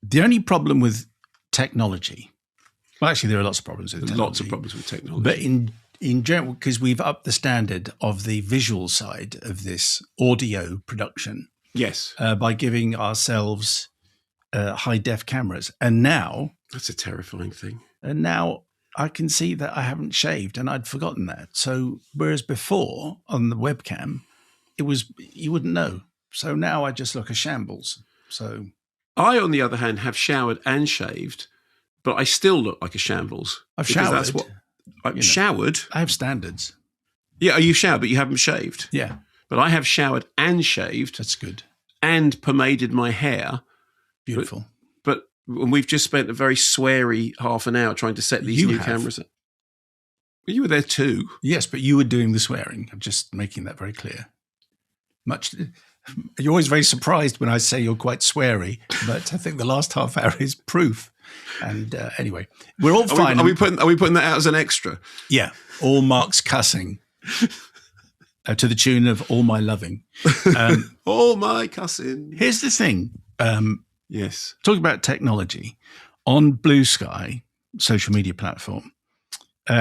The only problem with technology, well, actually, there are lots of problems with technology. Lots of problems with technology. But in general, because we've upped the standard of the visual side of this audio production. Yes. By giving ourselves high-def cameras. And now... That's a terrifying thing. And now I can see that I haven't shaved, and I'd forgotten that. So whereas before, on the webcam, you wouldn't know. So now I just look a shambles. So I, on the other hand, have showered and shaved, but I still look like a shambles. I've showered. That's what I've showered. I have standards. Yeah, you showered, but you haven't shaved. Yeah. But I have showered and shaved. That's good. And pomaded my hair. Beautiful. But we've just spent a very sweary half an hour trying to set these new cameras up. Well, you were there too. Yes, but you were doing the swearing. I'm just making that very clear. You're always very surprised when I say you're quite sweary, but I think the last half hour is proof. And anyway, we're all fine. Are we putting that out as an extra? Yeah, all Mark's cussing to the tune of "All My Loving." All my cussing. Here's the thing. Yes, talking about technology on Blue Sky social media platform.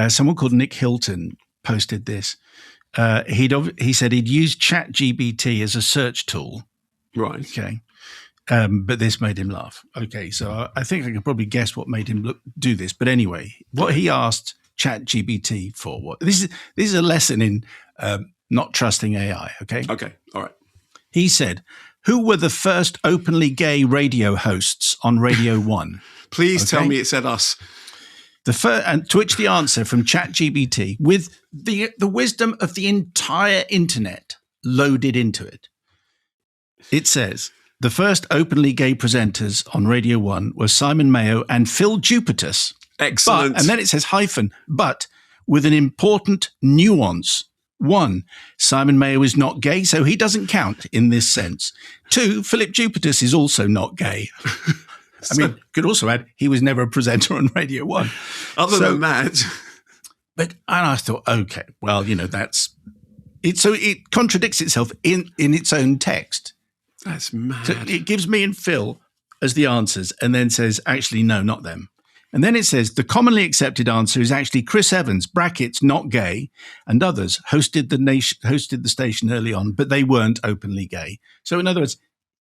Someone called Nick Hilton posted this. He said he'd used ChatGPT as a search tool. Right. Okay. But this made him laugh. Okay. So I think I can probably guess what made him do this. But anyway, what he asked ChatGPT for, this is a lesson in not trusting AI. Okay. Okay. All right. He said, who were the first openly gay radio hosts on Radio 1? Please tell me it said us. And to which the answer from ChatGPT, with the wisdom of the entire internet loaded into it, it says, the first openly gay presenters on Radio 1 were Simon Mayo and Phil Jupitus. Excellent. And then it says hyphen, but with an important nuance. 1, Simon Mayo is not gay, so he doesn't count in this sense. 2, Philip Jupitus is also not gay. I mean, could also add, he was never a presenter on Radio 1. Other than that. And I thought, okay, well, that's it. So it contradicts itself in its own text. That's mad. So it gives me and Phil as the answers and then says, actually, no, not them. And then it says, the commonly accepted answer is actually Chris Evans, brackets, not gay, and others hosted the station early on, but they weren't openly gay. So in other words,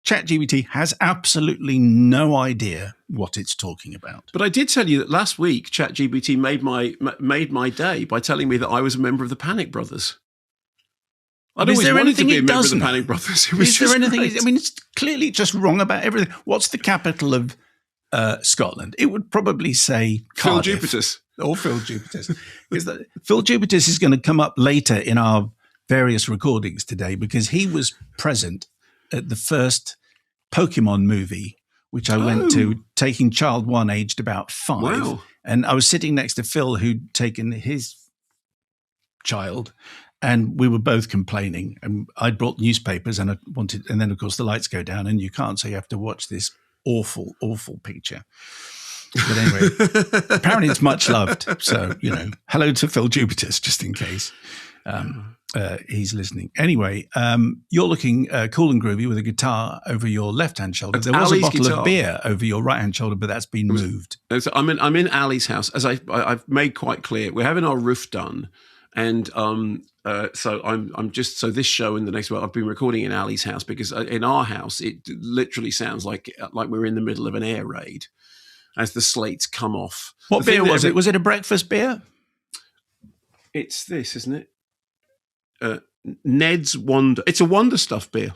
ChatGPT has absolutely no idea what it's talking about. But I did tell you that last week, ChatGPT made my day by telling me that I was a member of the Panic Brothers. I'd always wanted to be a member of the Panic Brothers. Is there anything? I mean, it's clearly just wrong about everything. What's the capital of Scotland? It would probably say Cardiff. Phil Jupitus. Or Phil Jupitus. Phil Jupitus is going to come up later in our various recordings today because he was present at the first Pokemon movie, which I went to, taking child 1 aged about 5. Wow. And I was sitting next to Phil, who'd taken his child, and we were both complaining. And I'd brought newspapers and then of course the lights go down and you can't, so you have to watch this awful, awful picture. But anyway, apparently it's much loved. So, hello to Phil Jupitus, just in case. He's listening. Anyway, you're looking cool and groovy with a guitar over your left-hand shoulder. There was a bottle of beer over your right-hand shoulder, but that's been moved. So I'm in Ali's house, as I've made quite clear. We're having our roof done, and so this show and the next one I've been recording in Ali's house because in our house it literally sounds like we're in the middle of an air raid as the slates come off. What beer was it? Was it a breakfast beer? It's this, isn't it? Ned's Wonder. It's a Wonder Stuff beer.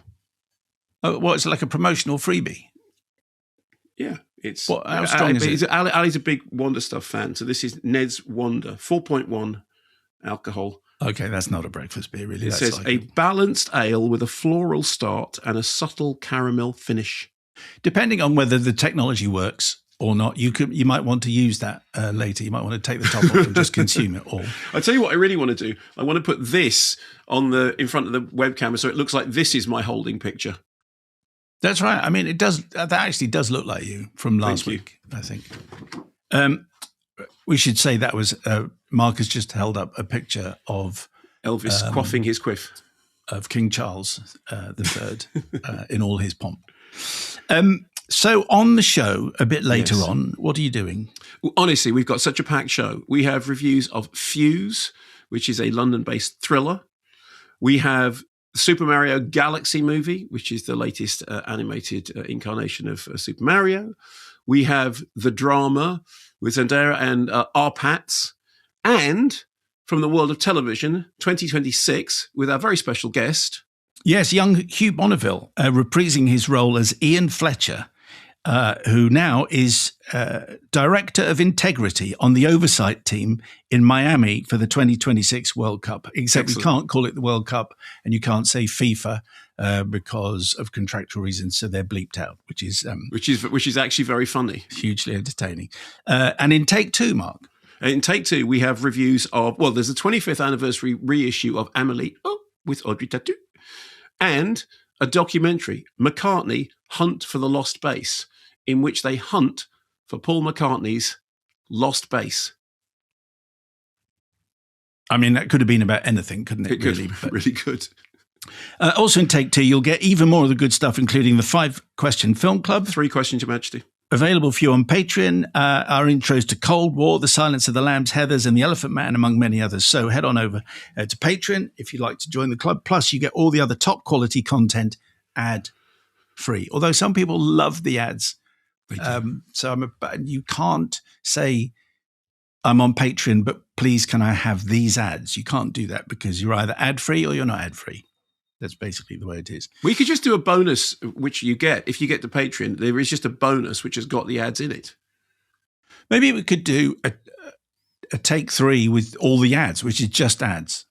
Oh, well, it's like a promotional freebie. Yeah, it's. How strong is it? Ali's a big Wonder Stuff fan, so this is Ned's Wonder, 4.1 alcohol. Okay, that's not a breakfast beer, really. It says a balanced ale with a floral start and a subtle caramel finish. Depending on whether the technology works or not, you might want to use that later. You might want to take the top off and just consume it all. I'll tell you what I really want to do. I want to put this in front of the webcam so it looks like this is my holding picture. That's right. I mean, that actually does look like you from last week, I think. We should say that was Mark has just held up a picture of Elvis quaffing his quiff of King Charles III in all his pomp. So on the show, a bit later on, what are you doing? Well, honestly, we've got such a packed show. We have reviews of Fuze, which is a London-based thriller. We have Super Mario Galaxy movie, which is the latest animated incarnation of Super Mario. We have the drama with Zendaya and Arpats. And from the world of television, 2026, with our very special guest. Yes, young Hugh Bonneville, reprising his role as Ian Fletcher, who now is Director of Integrity on the oversight team in Miami for the 2026 World Cup. Except Excellent. We can't call it the World Cup and you can't say FIFA because of contractual reasons, so they're bleeped out, which is actually very funny. Hugely entertaining. And in Take Two, Mark. In Take Two, we have reviews of, well, there's a 25th anniversary reissue of Amelie with Audrey Tautou and a documentary, McCartney Hunt for the Lost Bass, in which they hunt for Paul McCartney's lost bass. I mean, that could have been about anything, couldn't it? Really could. Also in Take Two, you'll get even more of the good stuff, including the 5-question film club. 3 questions, Your Majesty. Available for you on Patreon, our intros to Cold War, The Silence of the Lambs, Heathers, and The Elephant Man, among many others. So head on over to Patreon if you'd like to join the club. Plus, you get all the other top-quality content ad-free. Although some people love the ads. So you can't say, I'm on Patreon, but please can I have these ads? You can't do that because you're either ad-free or you're not ad-free. That's basically the way it is. We could just do a bonus, which you get. If you get to Patreon, there is just a bonus which has got the ads in it. Maybe we could do a Take 3 with all the ads, which is just ads.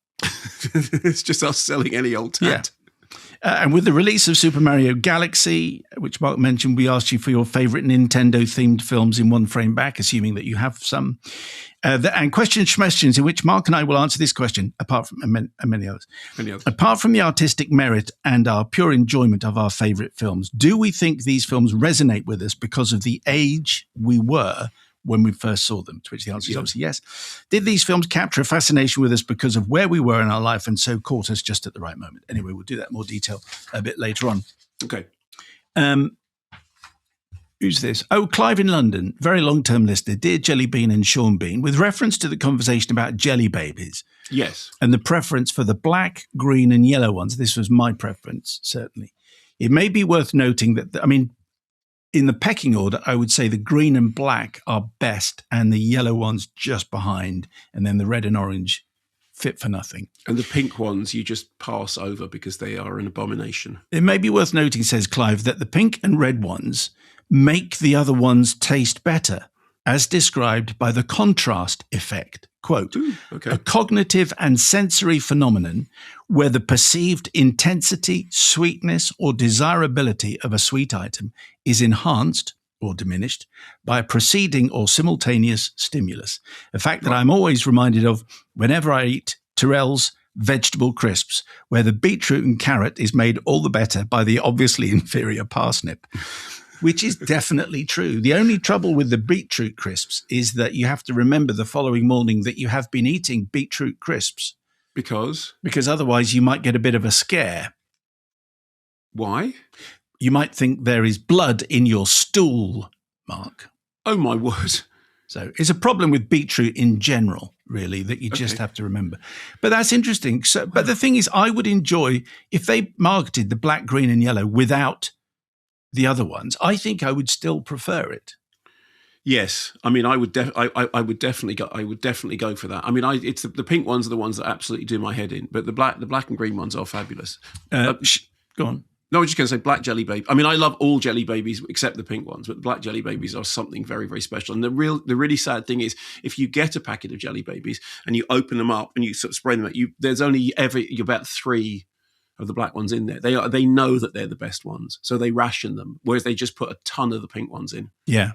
It's just us selling any old tat. Yeah. And with the release of Super Mario Galaxy, which Mark mentioned, we asked you for your favorite Nintendo-themed films in one frame back, assuming that you have some. And questions in which Mark and I will answer this question, apart from and many others. Apart from the artistic merit and our pure enjoyment of our favorite films, do we think these films resonate with us because of the age we were when we first saw them? To which the answer is obviously yes. Did these films capture a fascination with us because of where we were in our life and so caught us just at the right moment? Anyway, we'll do that in more detail a bit later on. Okay. Who's this? Oh, Clive in London, very long-term listener. Dear Jelly Bean and Sean Bean, with reference to the conversation about jelly babies. Yes. And the preference for the black, green and yellow ones. This was my preference, certainly. It may be worth noting that, in the pecking order, I would say the green and black are best and the yellow ones just behind, and then the red and orange fit for nothing. And the pink ones you just pass over because they are an abomination. It may be worth noting, says Clive, that the pink and red ones make the other ones taste better, as described by the contrast effect. Quote, a cognitive and sensory phenomenon where the perceived intensity, sweetness, or desirability of a sweet item is enhanced or diminished by a preceding or simultaneous stimulus. A fact that I'm always reminded of whenever I eat Tyrrell's vegetable crisps, where the beetroot and carrot is made all the better by the obviously inferior parsnip. Which is definitely true. The only trouble with the beetroot crisps is that you have to remember the following morning that you have been eating beetroot crisps. Because? Because otherwise you might get a bit of a scare. Why? You might think there is blood in your stool, Mark. Oh, my word. So it's a problem with beetroot in general, really, that you just have to remember. But that's interesting. So, but the thing is, I would enjoy if they marketed the black, green and yellow without the other ones. I think I would still prefer it. Yes, I mean, I would definitely go for that. I mean, it's the pink ones are the ones that absolutely do my head in, but the black and green ones are fabulous. Go on. No, I was just going to say black jelly baby. I mean, I love all jelly babies except the pink ones, but the black jelly babies are something very, very special. And the really sad thing is, if you get a packet of jelly babies and you open them up and you sort of spread them out, there's only about 3 of the black ones in there. They know that they're the best ones, so they ration them, whereas they just put a ton of the pink ones in. Yeah,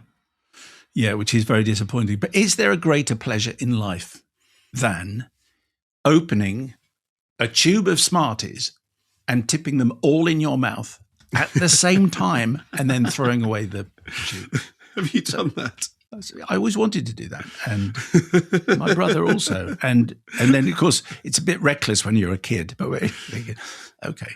which is very disappointing. But is there a greater pleasure in life than opening a tube of Smarties and tipping them all in your mouth at the same time and then throwing away the tube? Have you done that? I always wanted to do that, and my brother also. And then, of course, it's a bit reckless when you're a kid. But we're thinking, okay,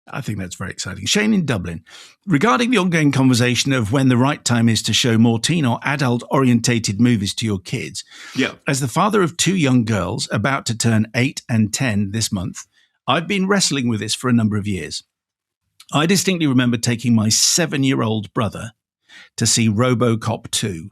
I think that's very exciting. Shane in Dublin. Regarding the ongoing conversation of when the right time is to show more teen or adult-orientated movies to your kids, Yeah. as the father of 2 young girls about to turn 8 and 10 this month, I've been wrestling with this for a number of years. I distinctly remember taking my 7-year-old brother to see RoboCop 2,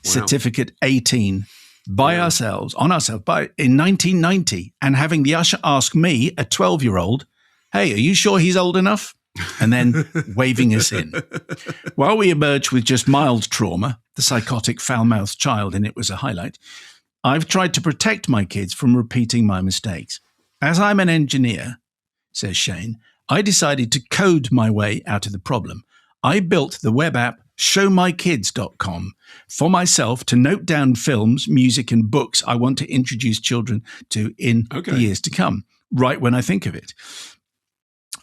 Certificate 18, in 1990, and having the usher ask me, a 12-year-old, "Hey, are you sure he's old enough?" And then waving us in. While we emerged with just mild trauma, the psychotic foul-mouthed child in it was a highlight, I've tried to protect my kids from repeating my mistakes. As I'm an engineer, says Shane, I decided to code my way out of the problem. I built the web app showmykids.com for myself to note down films, music, and books I want to introduce children to in the years to come, right when I think of it.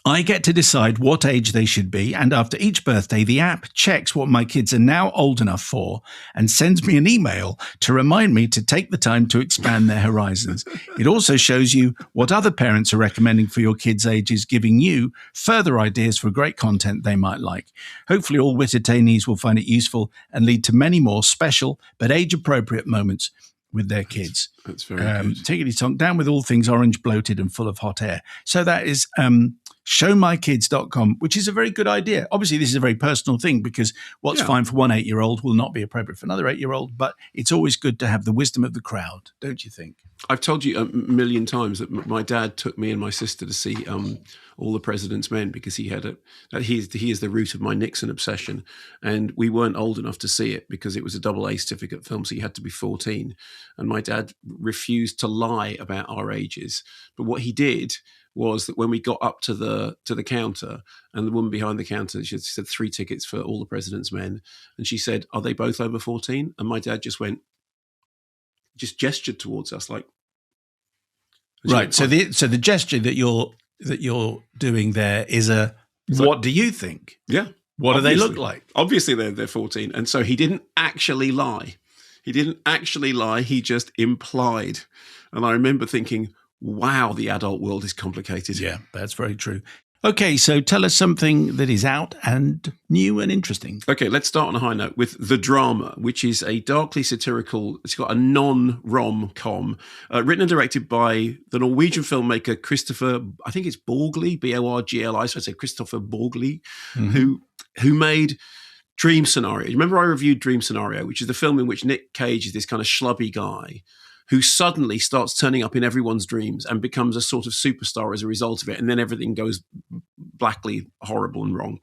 I get to decide what age they should be, and after each birthday, the app checks what my kids are now old enough for and sends me an email to remind me to take the time to expand their horizons. It also shows you what other parents are recommending for your kids' ages, giving you further ideas for great content they might like. Hopefully all Wittertainees will find it useful and lead to many more special but age-appropriate moments with their kids. That's very good. Tickety tonk, down with all things orange, bloated and full of hot air. So that is showmykids.com, which is a very good idea. Obviously, this is a very personal thing because what's fine for one 8-year-old will not be appropriate for another 8-year-old, but it's always good to have the wisdom of the crowd, don't you think? I've told you a million times that my dad took me and my sister to see All the President's Men because he is the root of my Nixon obsession, and we weren't old enough to see it because it was a AA certificate film, so you had to be 14. And my dad refused to lie about our ages, but what he did was that when we got up to the counter, and the woman behind the counter, she said 3 tickets for All the President's Men, and she said, "Are they both over 14?" And my dad just gestured towards us like. Right. So the gesture that you're doing there is what do you think? Yeah. What do they look like? Obviously they're 14. And so he didn't actually lie. He just implied. And I remember thinking, wow, the adult world is complicated. Yeah, that's very true. Okay, so tell us something that is out and new and interesting. Okay, let's start on a high note with The Drama, which is a darkly satirical, it's got a non-rom-com, written and directed by the Norwegian filmmaker Christopher, I think it's Borgli, B-O-R-G-L-I, so I'd say Christopher Borgli, who made Dream Scenario. Remember I reviewed Dream Scenario, which is the film in which Nick Cage is this kind of schlubby guy who suddenly starts turning up in everyone's dreams and becomes a sort of superstar as a result of it. And then everything goes blackly horrible and wrong.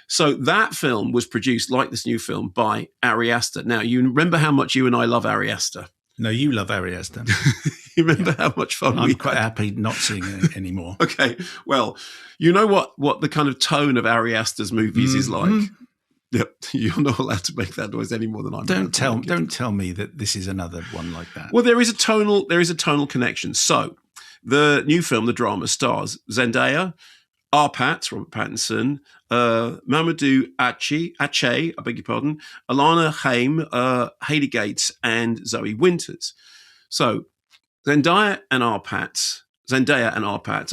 So that film was produced, like this new film, by Ari Aster. Now, you remember how much you and I love Ari Aster? No, you love Ari Aster. You remember how much fun I'm quite happy not seeing it anymore. Okay, well, you know what the kind of tone of Ari Aster's movies is like? Yep, you're not allowed to make that noise any more than I'm. Don't tell me that this is another one like that. Well, there is a tonal connection. So, the new film, The Drama, stars Zendaya, Robert Pattinson, Mamadou Ache, I beg your pardon, Alana Haim, Hayley Gates, and Zoe Winters. So, Zendaya and Arpat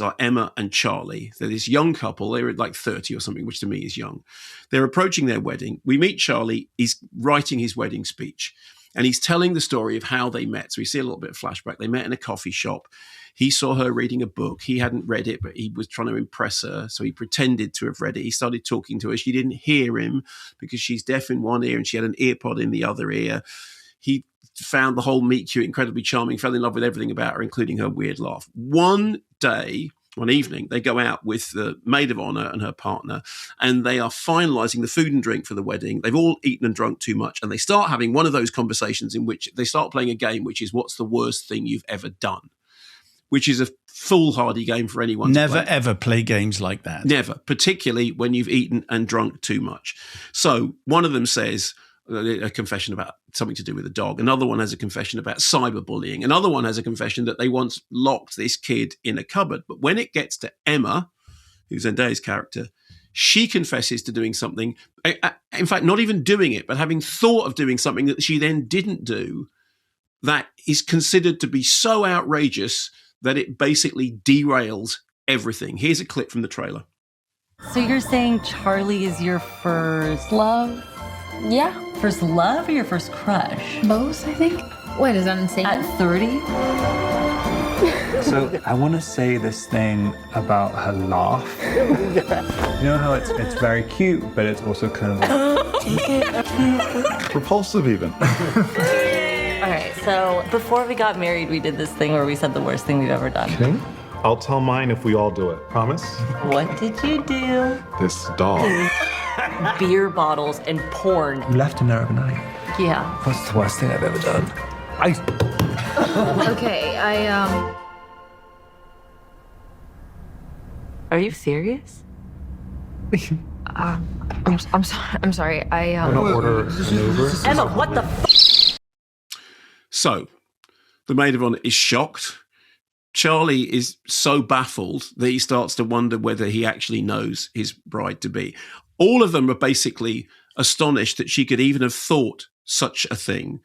are Emma and Charlie. They're this young couple. They're like 30 or something, which to me is young. They're approaching their wedding. We meet Charlie. He's writing his wedding speech, and he's telling the story of how they met. So we see a little bit of flashback. They met in a coffee shop. He saw her reading a book. He hadn't read it, but he was trying to impress her, so he pretended to have read it. He started talking to her. She didn't hear him because she's deaf in one ear and she had an ear pod in the other ear. He found the whole meet cute, incredibly charming, fell in love with everything about her, including her weird laugh. One evening, they go out with the maid of honor and her partner, and they are finalizing the food and drink for the wedding. They've all eaten and drunk too much, and they start having one of those conversations in which they start playing a game, which is, what's the worst thing you've ever done? Which is a foolhardy game for anyone. Never, ever play games like that. Never, particularly when you've eaten and drunk too much. So one of them says, a confession about something to do with a dog. Another one has a confession about cyberbullying. Another one has a confession that they once locked this kid in a cupboard. But when it gets to Emma, who's Zendaya's character, she confesses to doing something, in fact, not even doing it, but having thought of doing something that she then didn't do, that is considered to be so outrageous that it basically derails everything. Here's a clip from the trailer. So you're saying Charlie is your first Love? Yeah. first love or your first crush? Both, I think. Wait, is that insane? At 30? So I want to say this thing about her laugh. You know how it's very cute, but it's also kind of like repulsive even. All right, so before we got married, we did this thing where we said the worst thing we've ever done. Okay. I'll tell mine if we all do it. Promise? What did you do? This dog. Beer bottles and porn. you left him there overnight. Yeah. What's the worst thing I've ever done? Okay, Are you serious? I'm sorry. I'm gonna order an Uber. Emma, what the So, the maid of honor is shocked. Charlie is so baffled that he starts to wonder whether he actually knows his bride-to-be. All of them are basically astonished that she could even have thought such a thing,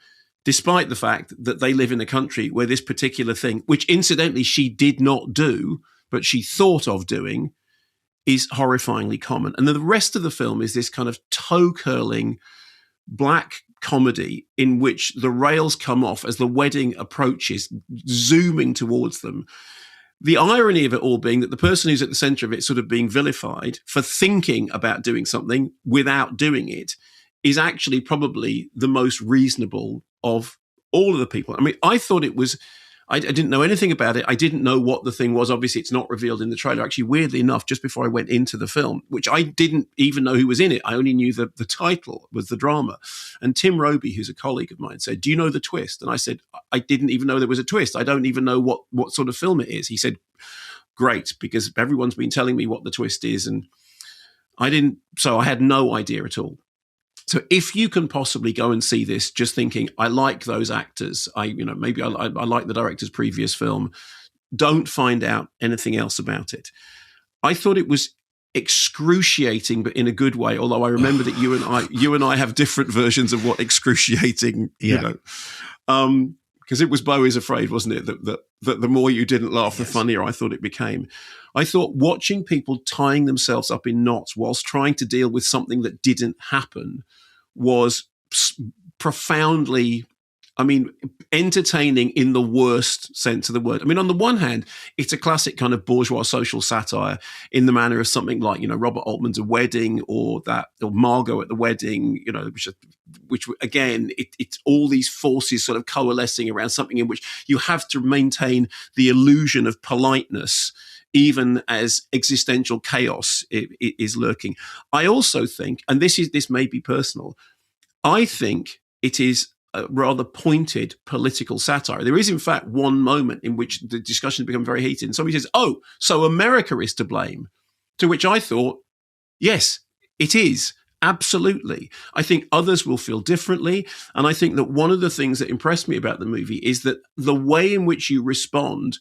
despite the fact that they live in a country where this particular thing, which incidentally she did not do, but she thought of doing, is horrifyingly common. And then the rest of the film is this kind of toe-curling black comedy in which the rails come off as the wedding approaches, zooming towards them. The irony of it all being that the person who's at the center of it sort of being vilified for thinking about doing something without doing it is actually probably the most reasonable of all of the people. I mean, I thought it was, I didn't know anything about it. I didn't know what the thing was. Obviously, it's not revealed in the trailer. Actually, weirdly enough, just before I went into the film, which I didn't even know who was in it, I only knew the title was the drama. And Tim Roby, who's a colleague of mine, said, "Do you know the twist?" And I said, "I didn't even know there was a twist. I don't even know what sort of film it is." He said, "Great, because everyone's been telling me what the twist is." And I didn't, so I had no idea at all. So if you can possibly go and see this, just thinking, I like those actors, maybe I like the director's previous film, don't find out anything else about it. I thought it was excruciating, but in a good way. Although I remember that you and I have different versions of what excruciating, because it was Beau is Afraid, wasn't it? That the more you didn't laugh, the funnier I thought it became. I thought watching people tying themselves up in knots whilst trying to deal with something that didn't happen was profoundly, entertaining in the worst sense of the word. I mean, on the one hand, it's a classic kind of bourgeois social satire in the manner of something like, Robert Altman's A Wedding or Margot at the Wedding, which again, it's all these forces sort of coalescing around something in which you have to maintain the illusion of politeness even as existential chaos is lurking. I also think, and this may be personal, I think it is a rather pointed political satire. There is, in fact, one moment in which the discussion has become very heated, and somebody says, "Oh, so America is to blame," to which I thought, yes, it is. Absolutely. I think others will feel differently. And I think that one of the things that impressed me about the movie is that the way in which you respond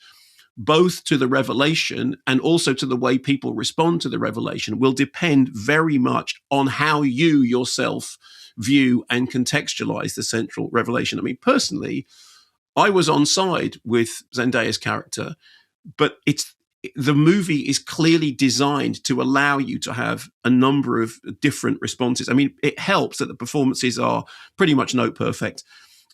both to the revelation and also to the way people respond to the revelation will depend very much on how you yourself view and contextualize the central revelation. I mean, personally, I was on side with Zendaya's character, but the movie is clearly designed to allow you to have a number of different responses. I mean, it helps that the performances are pretty much note perfect.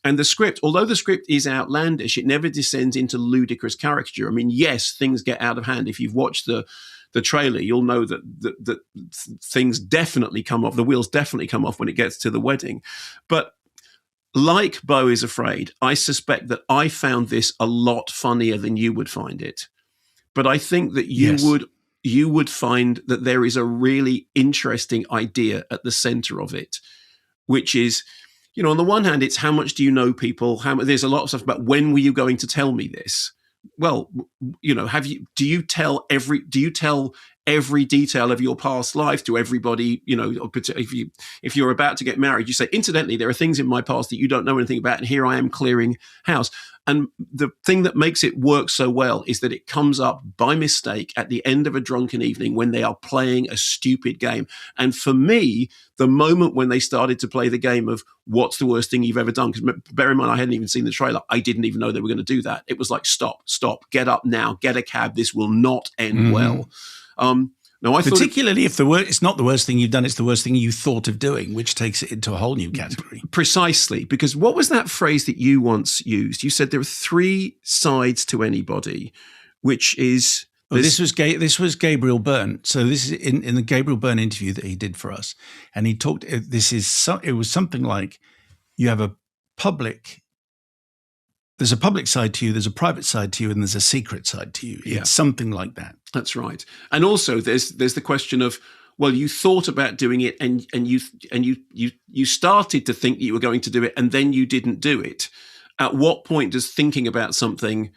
And the script, although the script is outlandish, it never descends into ludicrous caricature. I mean, yes, things get out of hand. If you've watched the trailer, you'll know that things definitely come off. The wheels definitely come off when it gets to the wedding. But like Beau is Afraid, I suspect that I found this a lot funnier than you would find it. But I think that you would find that there is a really interesting idea at the center of it, which is, on the one hand, it's how much do you know people? There's a lot of stuff about when were you going to tell me this? Well, do you tell every detail of your past life to everybody? If you're about to get married, you say, incidentally, there are things in my past that you don't know anything about, and here I am clearing house. And the thing that makes it work so well is that it comes up by mistake at the end of a drunken evening when they are playing a stupid game. And for me, the moment when they started to play the game of what's the worst thing you've ever done, because bear in mind, I hadn't even seen the trailer. I didn't even know they were going to do that. It was like, stop, get up now, get a cab. This will not end well. No, I thought particularly if it's not the worst thing you've done, it's the worst thing you thought of doing, which takes it into a whole new category. Precisely, because what was that phrase that you once used? You said there are 3 sides to anybody, which is... This was Gabriel Byrne. So this is in the Gabriel Byrne interview that he did for us, and he talked. It was something like you have a public. There's a public side to you, there's a private side to you, and there's a secret side to you. Yeah. It's something like that. That's right. And also there's the question of, well, you thought about doing it and you started to think that you were going to do it and then you didn't do it. At what point does thinking about something,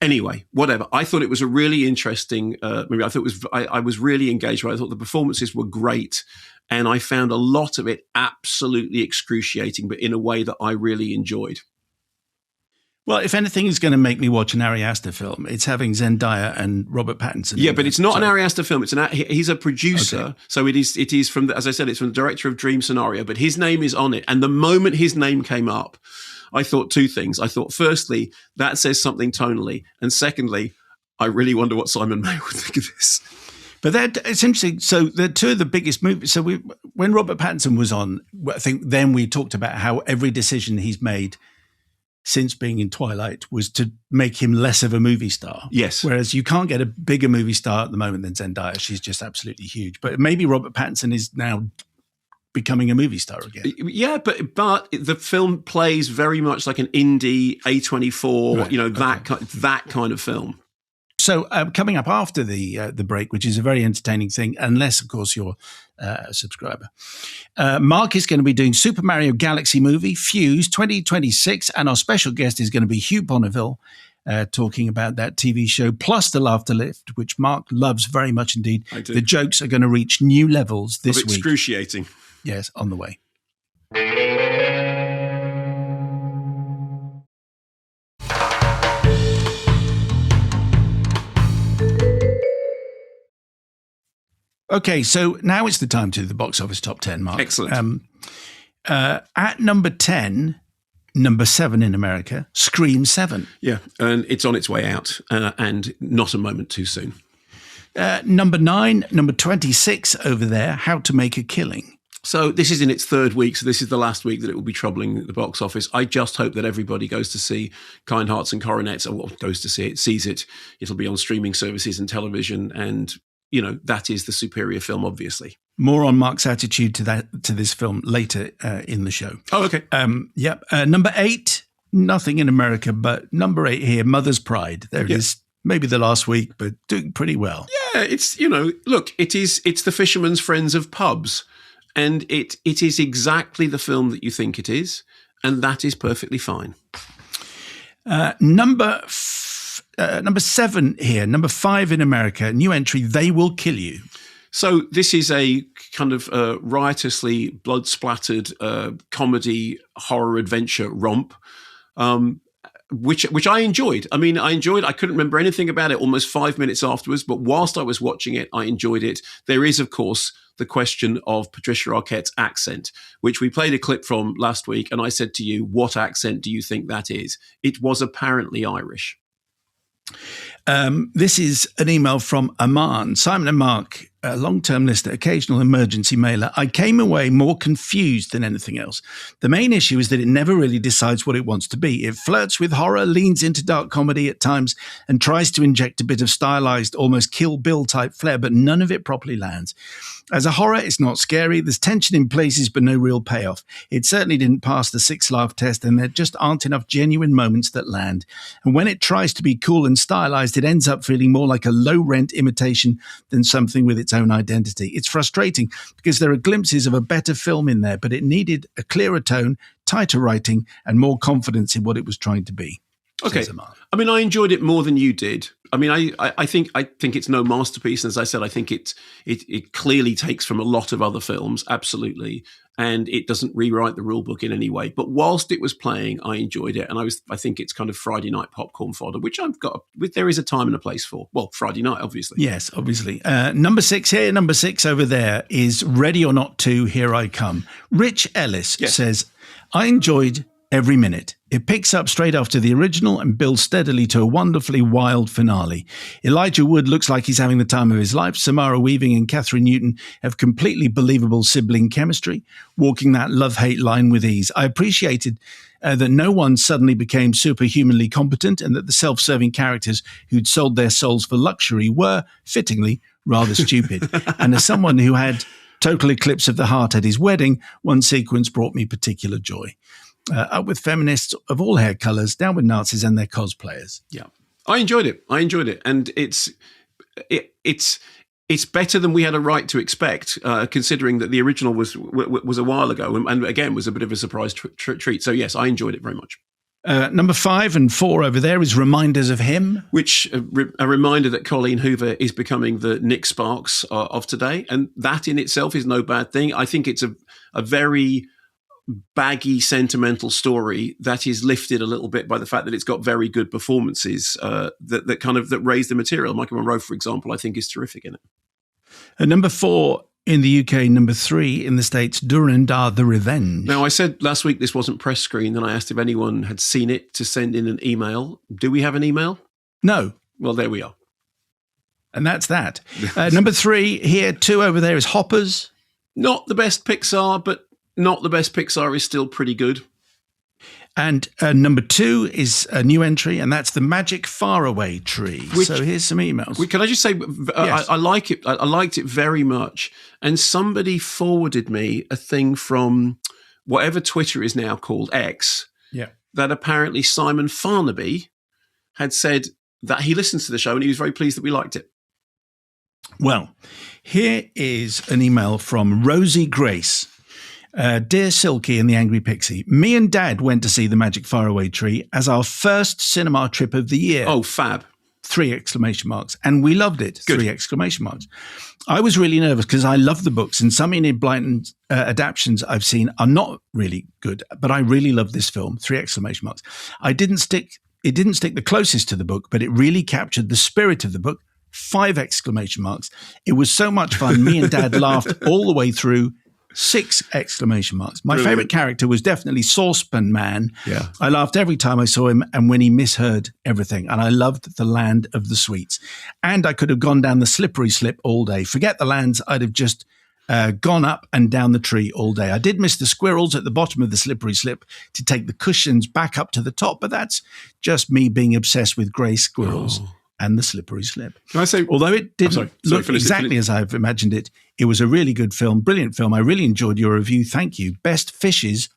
anyway, whatever. I thought it was a really interesting movie. I was really engaged with it. I thought the performances were great. And I found a lot of it absolutely excruciating, but in a way that I really enjoyed. Well, if anything is going to make me watch an Ari Aster film, it's having Zendaya and Robert Pattinson. Yeah, but it's not an Ari Aster film. He's a producer, Okay. so it is from, as I said, it's from the director of Dream Scenario. But his name is on it, and the moment his name came up, I thought 2 things. I thought, firstly, that says something tonally, and secondly, I really wonder what Simon Mayo would think of this. But it's interesting. So they're 2 of the biggest movies. So when Robert Pattinson was on, I think then we talked about how every decision he's made since being in Twilight was to make him less of a movie star. Yes. Whereas you can't get a bigger movie star at the moment than Zendaya. She's just absolutely huge. But maybe Robert Pattinson is now becoming a movie star again. Yeah, but the film plays very much like an indie A24, Right, that kind of film. So coming up after the break, which is a very entertaining thing, unless, of course, you're a subscriber, Mark is going to be doing Super Mario Galaxy movie, Fuze 2026, and our special guest is going to be Hugh Bonneville, talking about that TV show, plus The Laughter Lift, which Mark loves very much indeed. I do. The jokes are going to reach new levels this week. Excruciating. Yes, on the way. Okay, so now it's the time to do the box office top 10, Mark. Excellent. At number 10, number 7 in America, Scream 7. Yeah, and it's on its way out, and not a moment too soon. Number 9, number 26 over there, How to Make a Killing. So this is in its 3rd week, so this is the last week that it will be troubling the box office. I just hope that everybody goes to see Kind Hearts and Coronets, or goes to see it, sees it. It'll be on streaming services and television, and that is the superior film, obviously. More on Mark's attitude to this film later in the show. Oh, okay. Number 8, nothing in America, but number 8 here, Mother's Pride. There it is. Maybe the last week, but doing pretty well. Yeah, it's, look, it's the Fisherman's Friends of pubs, and it is exactly the film that you think it is, and that is perfectly fine. Number 7 here, number 5 in America, new entry, They Will Kill You. So this is a kind of riotously blood-splattered comedy horror adventure romp, which I enjoyed. I mean, I couldn't remember anything about it almost 5 minutes afterwards, but whilst I was watching it, I enjoyed it. There is, of course, the question of Patricia Arquette's accent, which we played a clip from last week, and I said to you, what accent do you think that is? It was apparently Irish. This is an email from Aman. Simon and Mark, a long-term listener, occasional emergency mailer. I came away more confused than anything else. The main issue is that it never really decides what it wants to be. It flirts with horror, leans into dark comedy at times, and tries to inject a bit of stylized, almost Kill Bill type flair, but none of it properly lands. As a horror, it's not scary. There's tension in places, but no real payoff. It certainly didn't pass the 6-laugh test, and there just aren't enough genuine moments that land. And when it tries to be cool and stylized, it ends up feeling more like a low-rent imitation than something with its own identity. It's frustrating because there are glimpses of a better film in there, but it needed a clearer tone, tighter writing, and more confidence in what it was trying to be. Okay. I mean, I enjoyed it more than you did. I mean, I think it's no masterpiece. As I said, I think it clearly takes from a lot of other films, absolutely, and it doesn't rewrite the rule book in any way. But whilst it was playing, I enjoyed it, and I think it's kind of Friday night popcorn fodder, which there is a time and a place for. Well, Friday night, obviously. Yes, obviously. Number 6 here, number 6 over there is Ready or Not 2, Here I Come. Rich Ellis says, I enjoyed every minute. It picks up straight after the original and builds steadily to a wonderfully wild finale. Elijah Wood looks like he's having the time of his life. Samara Weaving and Catherine Newton have completely believable sibling chemistry, walking that love-hate line with ease. I appreciated that no one suddenly became superhumanly competent and that the self-serving characters who'd sold their souls for luxury were, fittingly, rather stupid. And as someone who had total eclipse of the heart at his wedding, one sequence brought me particular joy. Up with feminists of all hair colours, down with Nazis and their cosplayers. Yeah, I enjoyed it, and it's better than we had a right to expect, considering that the original was a while ago, and again was a bit of a surprise treat. So yes, I enjoyed it very much. Number 5 and 4 over there is Reminders of Him. Which a reminder that Colleen Hoover is becoming the Nick Sparks of today, and that in itself is no bad thing. I think it's a very baggy, sentimental story that is lifted a little bit by the fact that it's got very good performances that raise the material. Michael Monroe, for example, I think is terrific in it. Number 4 in the UK, number 3 in the States, Durandar the Revenge. Now, I said last week this wasn't press screen, and I asked if anyone had seen it to send in an email. Do we have an email? No. Well, there we are. And that's that. Number 3 here, 2 over there is Hoppers. Not the best Pixar, but not the best Pixar is still pretty good. And number 2 is a new entry, and that's The Magic Faraway Tree. So here's some emails. Can I just say, Yes. I like it. I liked it very much. And somebody forwarded me a thing from whatever Twitter is now called, X, that apparently Simon Farnaby had said that he listens to the show and he was very pleased that we liked it. Well, here is an email from Rosie Grace. Dear Silky and the Angry Pixie, me and Dad went to see The Magic Faraway Tree as our first cinema trip of the year. Oh, fab. 3 exclamation marks. And we loved it. Good. 3 exclamation marks. I was really nervous because I love the books, and some Enid Blyton adaptions I've seen are not really good, but I really love this film. 3 exclamation marks. It didn't stick the closest to the book, but it really captured the spirit of the book. 5 exclamation marks. It was so much fun. Me and Dad laughed all the way through. 6 exclamation marks. My favorite character was definitely Saucepan Man. Yeah. I laughed every time I saw him and when he misheard everything. And I loved the land of the sweets. And I could have gone down the slippery slip all day. Forget the lands. I'd have just gone up and down the tree all day. I did miss the squirrels at the bottom of the slippery slip to take the cushions back up to the top, but that's just me being obsessed with grey squirrels. And the slippery slip. Can I say, although it didn't look exactly as I've imagined it, it was a really good film, brilliant film. I really enjoyed your review. Thank you. Best wishes,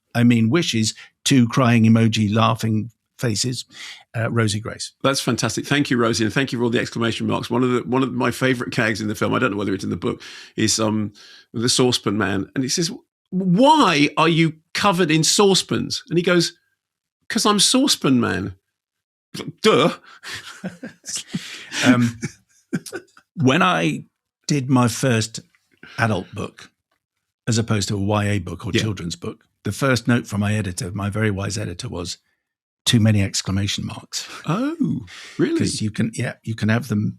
2 crying emoji, laughing faces. Rosie Grace. That's fantastic. Thank you, Rosie, and thank you for all the exclamation marks. One of my favourite gags in the film, I don't know whether it's in the book, is the Saucepan Man, and he says, "Why are you covered in saucepans?" And he goes, "Because I'm Saucepan Man." Duh. When I did my first adult book, as opposed to a YA book or children's book, the first note from my editor, my very wise editor, was too many exclamation marks. Oh, really? Because you can have them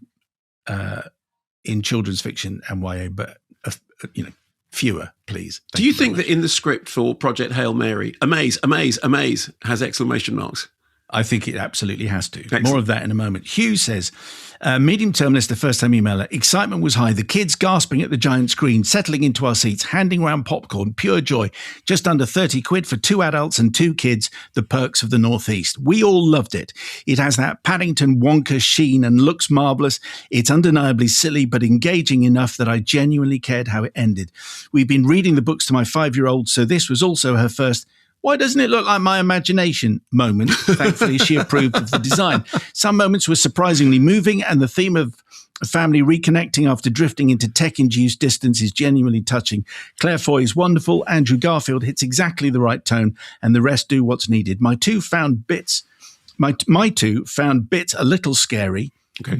in children's fiction and YA, but fewer, please. Do you think that in the script for Project Hail Mary, amaze has exclamation marks? I think it absolutely has to. Excellent. More of that in a moment. Hugh says, medium term list, the first time emailer, excitement was high. The kids gasping at the giant screen, settling into our seats, handing round popcorn, pure joy. Just under 30 quid for 2 adults and 2 kids, the perks of the Northeast. We all loved it. It has that Paddington Wonka sheen and looks marvellous. It's undeniably silly, but engaging enough that I genuinely cared how it ended. We've been reading the books to my 5-year-old, so this was also her first "Why doesn't it look like my imagination?" moment. Thankfully, she approved of the design. Some moments were surprisingly moving, and the theme of a family reconnecting after drifting into tech-induced distance is genuinely touching. Claire Foy is wonderful. Andrew Garfield hits exactly the right tone, and the rest do what's needed. My two found bits a little scary,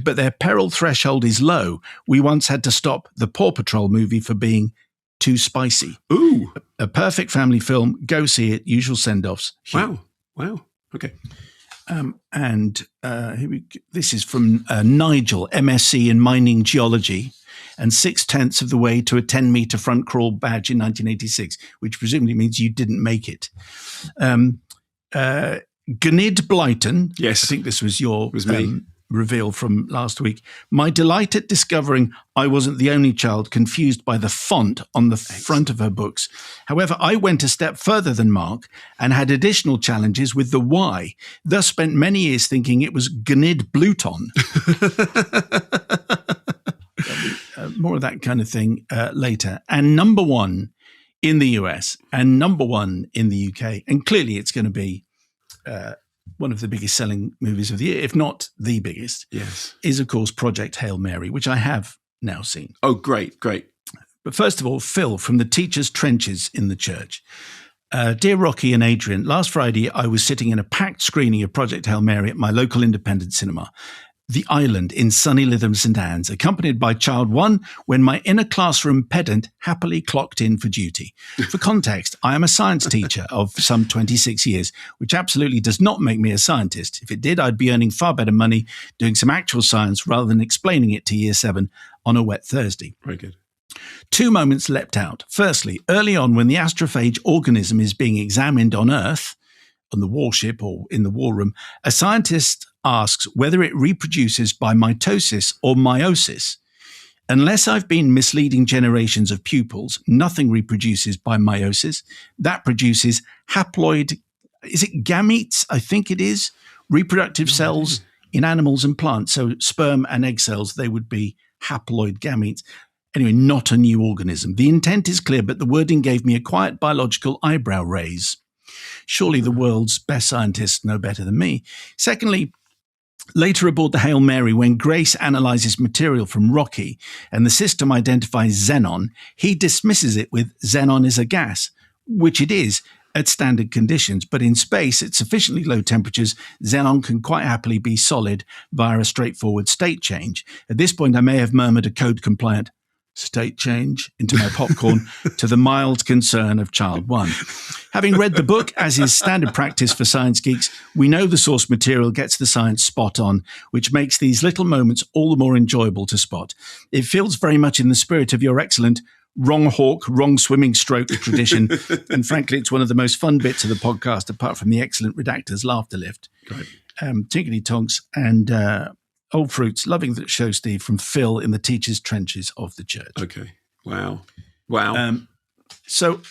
but their peril threshold is low. We once had to stop the Paw Patrol movie for being too spicy. Ooh. A perfect family film. Go see it. Usual send-offs. Wow. Okay. And here we go. This is from Nigel, MSc in mining geology, and 6/10 of the way to a 10-meter front crawl badge in 1986, which presumably means you didn't make it. Gnid Blyton. Yes. I think this was your Was me. Reveal from last week. My delight at discovering I wasn't the only child confused by the font on the front of her books. However, I went a step further than Mark and had additional challenges with the Y, thus spent many years thinking it was Gnid Bluton. More of that kind of thing later. And number one in the US and number one in the UK. And clearly it's going to be one of the biggest selling movies of the year, if not the biggest, Yes. is, of course, Project Hail Mary, which I have now seen. Oh, great, great. But first of all, Phil from the Teachers' Trenches in the Church. Dear Rocky and Adrian, last Friday I was sitting in a packed screening of Project Hail Mary at my local independent cinema, The Island in sunny Lytham St Anne's, accompanied by Child 1 when my inner classroom pedant happily clocked in for duty. For context, I am a science teacher of some 26 years, which absolutely does not make me a scientist. If it did, I'd be earning far better money doing some actual science rather than explaining it to Year 7 on a wet Thursday. Very good. 2 moments leapt out. Firstly, early on when the astrophage organism is being examined on Earth, on the warship or in the war room, a scientist asks whether it reproduces by mitosis or meiosis. Unless I've been misleading generations of pupils, nothing reproduces by meiosis. That produces haploid, is it gametes? I think it is. Reproductive cells in animals and plants. So sperm and egg cells, they would be haploid gametes. Anyway, not a new organism. The intent is clear, but the wording gave me a quiet biological eyebrow raise. Surely the world's best scientists know better than me. Secondly, later aboard the Hail Mary, when Grace analyzes material from Rocky and the system identifies xenon, he dismisses it with xenon is a gas, which it is at standard conditions. But in space, at sufficiently low temperatures, xenon can quite happily be solid via a straightforward state change. At this point, I may have murmured a code-compliant state change into my popcorn to the mild concern of Child 1. Having read the book, as is standard practice for science geeks, we know the source material gets the science spot on, which makes these little moments all the more enjoyable to spot. It feels very much in the spirit of your excellent wrong hawk, wrong swimming stroke tradition. And frankly, it's one of the most fun bits of the podcast, apart from the excellent Redactor's laughter lift. Tinkety Tonks and Old Fruits, loving the show, Steve, from Phil in the Teachers' Trenches of the Church. Okay. Wow. Wow. So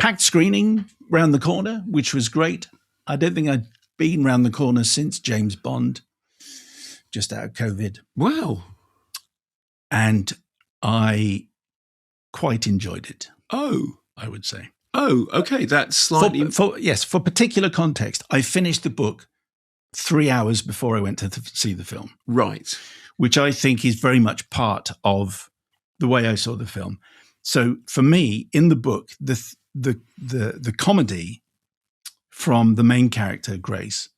packed screening round the corner, which was great. I don't think I'd been round the corner since James Bond, just out of COVID. Wow. And I quite enjoyed it. Oh. I would say. Oh, okay. That's slightly... For particular context, I finished the book 3 hours before I went to see the film. Right. Which I think is very much part of the way I saw the film. So for me, in the book, the comedy from the main character, Grace,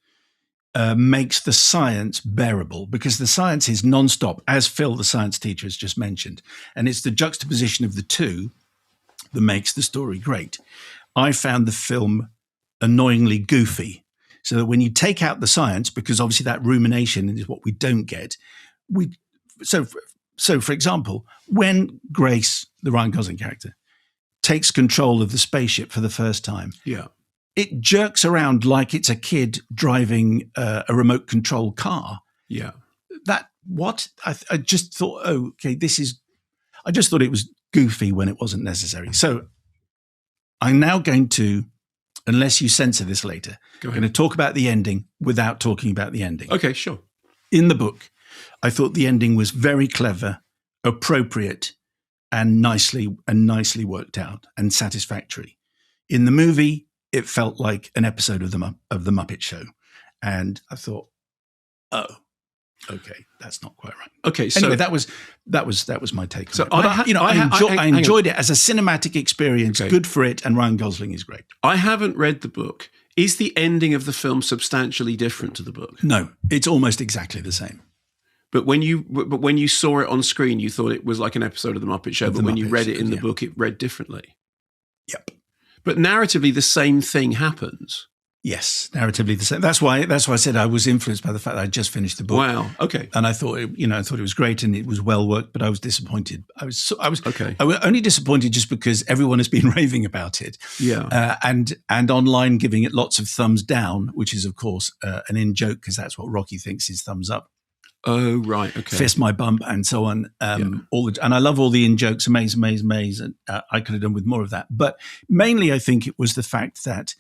makes the science bearable because the science is nonstop, as Phil, the science teacher, has just mentioned. And it's the juxtaposition of the two that makes the story great. I found the film annoyingly goofy. So that when you take out the science, because obviously that rumination is what we don't get, so for example, when Grace, the Ryan Gosling character, takes control of the spaceship for the first time, it jerks around like it's a kid driving a remote control car. Yeah. I just thought, oh, okay, I just thought it was goofy when it wasn't necessary. So I'm now going to, unless you censor this later, I'm going to talk about the ending without talking about the ending. Okay, sure. In the book, I thought the ending was very clever, appropriate, and nicely worked out and satisfactory. In the movie, it felt like an episode of the Muppet Show, and I thought, oh, okay, that's not quite right. Okay, so anyway, that was my take. So on it. I enjoyed it as a cinematic experience. Okay. Good for it, and Ryan Gosling is great. I haven't read the book. Is the ending of the film substantially different to the book? No, it's almost exactly the same. But when you saw it on screen, you thought it was like an episode of the Muppet Show. But when you read it in the book, it read differently. Yep. But narratively, the same thing happens. Yes, narratively the same. That's why I said I was influenced by the fact that I just finished the book. Wow. Okay. And I thought, I thought it was great and it was well worked, but I was disappointed. I was Okay. I was only disappointed just because everyone has been raving about it. Yeah. And online giving it lots of thumbs down, which is of course an in joke because that's what Rocky thinks is thumbs up. Oh, right. Okay. Fist my bump and so on. And I love all the in jokes, amaze. And I could have done with more of that. But mainly, I think it was the fact that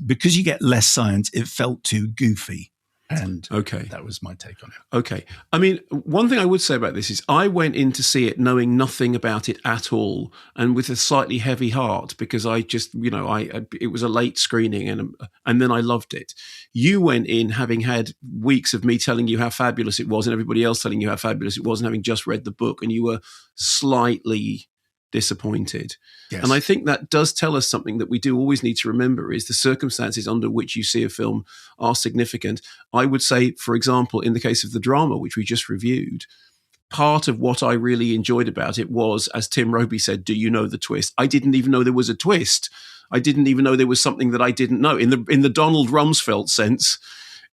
because you get less science, it felt too goofy. And that was my take on it. Okay. I mean, one thing I would say about this is I went in to see it knowing nothing about it at all and with a slightly heavy heart because I just, it was a late screening and then I loved it. You went in having had weeks of me telling you how fabulous it was and everybody else telling you how fabulous it was and having just read the book and you were slightly disappointed. Yes. And I think that does tell us something that we do always need to remember is the circumstances under which you see a film are significant. I would say, for example, in the case of the drama, which we just reviewed, part of what I really enjoyed about it was, as Tim Roby said, do you know the twist? I didn't even know there was a twist. I didn't even know there was something that I didn't know. In the Donald Rumsfeld sense,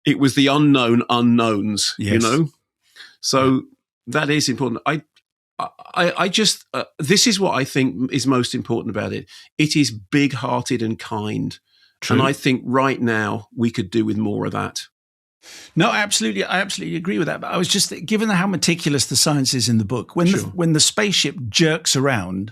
it was the unknown unknowns, So that is important. I just this is what I think is most important about it. It is big-hearted and kind. True. And I think right now we could do with more of that. No, absolutely. I absolutely agree with that. But I was just, given how meticulous the science is in the book, when the spaceship jerks around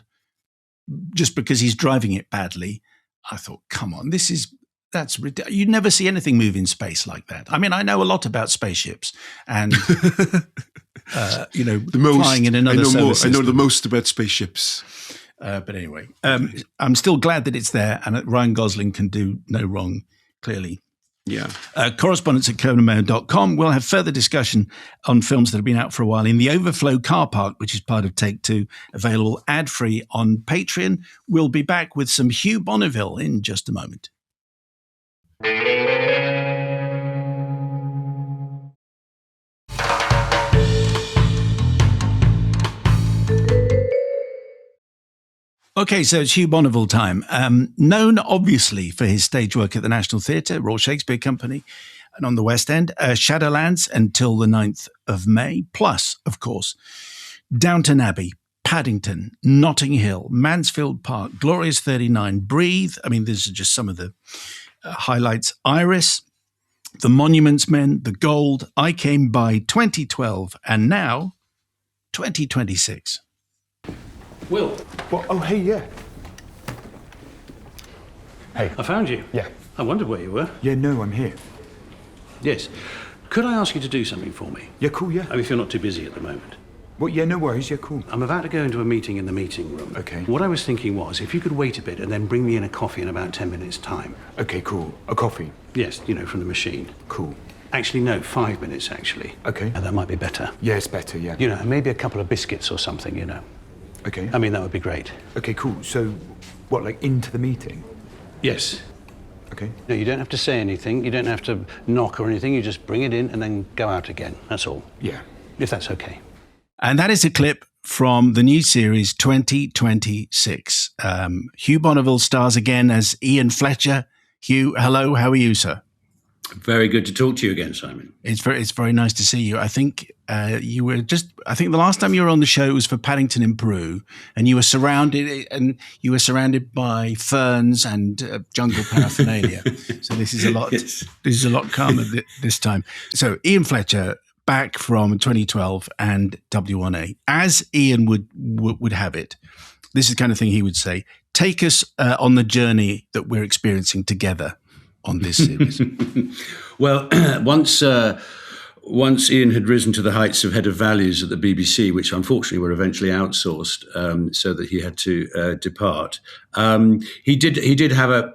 just because he's driving it badly, I thought, come on, that's ridiculous. You never see anything move in space like that. I mean, I know a lot about spaceships and, flying in another solar system. I know the most about spaceships. But anyway, I'm still glad that it's there and that Ryan Gosling can do no wrong, clearly. Yeah. Correspondents at Kermode.com will have further discussion on films that have been out for a while in the Overflow car park, which is part of Take Two, available ad-free on Patreon. We'll be back with some Hugh Bonneville in just a moment. Okay, so it's Hugh Bonneville time. Known, obviously, for his stage work at the National Theatre, Royal Shakespeare Company, and on the West End, Shadowlands until the 9th of May, plus, of course, Downton Abbey, Paddington, Notting Hill, Mansfield Park, Glorious 39, Breathe. I mean, these are just some of the highlights. Iris, The Monuments Men, The Gold, I Came By, 2012, and now 2026. Will. Well, oh, hey, yeah. Hey. I found you. Yeah. I wondered where you were. Yeah, no, I'm here. Yes. Could I ask you to do something for me? Yeah, cool, yeah. I mean, if you're not too busy at the moment. Well, yeah, no worries, yeah, cool. I'm about to go into a meeting in the meeting room. Okay. What I was thinking was, if you could wait a bit and then bring me in a coffee in about 10 minutes' time. Okay, cool. A coffee? Yes, from the machine. Cool. Actually, no, 5 minutes, actually. Okay. And that might be better. Yeah, it's better, yeah. And maybe a couple of biscuits or something, Okay. I mean, that would be great. Okay, cool. So, what, like into the meeting? Yes. Okay. No, you don't have to say anything. You don't have to knock or anything. You just bring it in and then go out again. That's all. Yeah. If that's okay. And that is a clip from the new series 2026. Hugh Bonneville stars again as Ian Fletcher. Hugh, hello. How are you, sir? Very good to talk to you again, Simon. It's very nice to see you. I think you were I think the last time you were on the show was for Paddington in Peru, and you were surrounded by ferns and jungle paraphernalia. So this is a lot. Yes. This is a lot calmer this time. So Ian Fletcher, back from 2012 and W1A, as Ian would have it. This is the kind of thing he would say. Take us on the journey that we're experiencing together on this series. Well, once Ian had risen to the heights of head of values at the BBC, which unfortunately were eventually outsourced, so that he had to depart. He did have a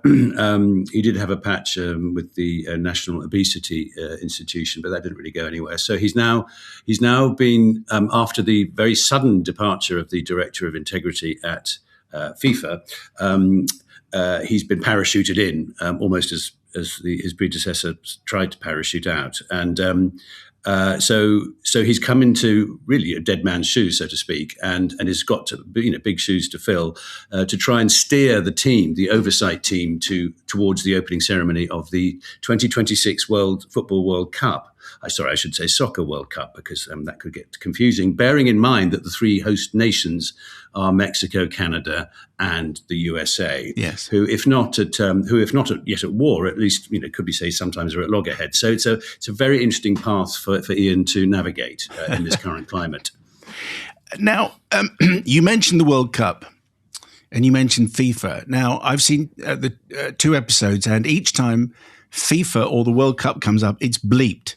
patch with the National Obesity Institution, but that didn't really go anywhere. So he's now been after the very sudden departure of the Director of Integrity at FIFA. He's been parachuted in almost his predecessor tried to parachute out, and so he's come into really a dead man's shoes, so to speak, and has got to, big shoes to fill to try and steer the team, the oversight team, towards the opening ceremony of the 2026 Football World Cup. I should say Soccer World Cup, because that could get confusing, bearing in mind that the three host nations are Mexico, Canada, and the USA. Yes. Who, if not yet at war, at least could be say sometimes are at loggerheads. So it's a very interesting path for Ian to navigate in this current climate. Now, you mentioned the World Cup. And you mentioned FIFA. Now, I've seen the 2 episodes, and each time FIFA or the World Cup comes up, it's bleeped.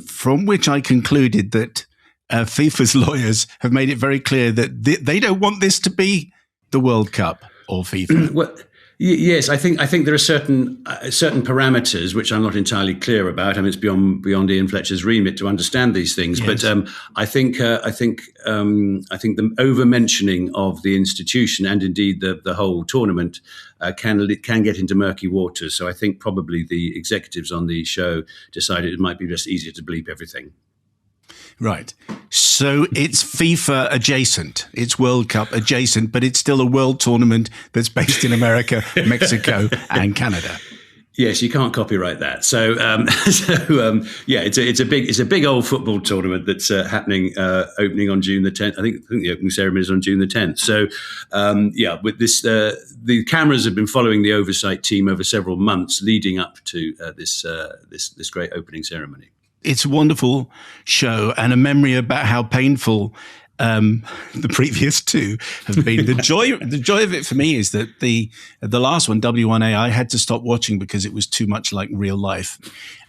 From which I concluded that FIFA's lawyers have made it very clear that they don't want this to be the World Cup or FIFA. Well, yes, I think there are certain parameters which I'm not entirely clear about. I mean, it's beyond Ian Fletcher's remit to understand these things. Yes. But I think the over mentioning of the institution and indeed the whole tournament can get into murky waters. So I think probably the executives on the show decided it might be just easier to bleep everything. Right. So it's FIFA adjacent. It's World Cup adjacent, but it's still a world tournament that's based in America, Mexico, and Canada. Yes, you can't copyright that. So, it's a big old football tournament that's happening, opening on June the 10th. I think the opening ceremony is on June the 10th. So, with this, the cameras have been following the oversight team over several months leading up to this great opening ceremony. It's a wonderful show and a memory about how painful the previous 2 have been. The joy of it for me is that the last one, W1A, I had to stop watching because it was too much like real life.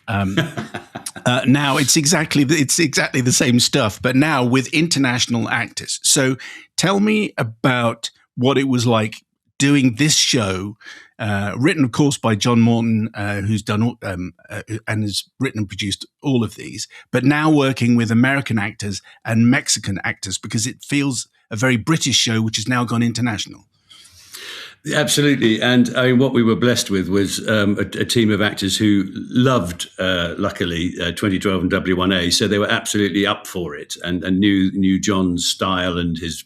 Now it's exactly the same stuff, but now with international actors. So tell me about what it was like doing this show, written, of course, by John Morton, who's done and has written and produced all of these, but now working with American actors and Mexican actors, because it feels a very British show, which has now gone international. Absolutely. And what we were blessed with was a team of actors who loved, luckily, 2012 and W1A. So they were absolutely up for it and knew John's style and his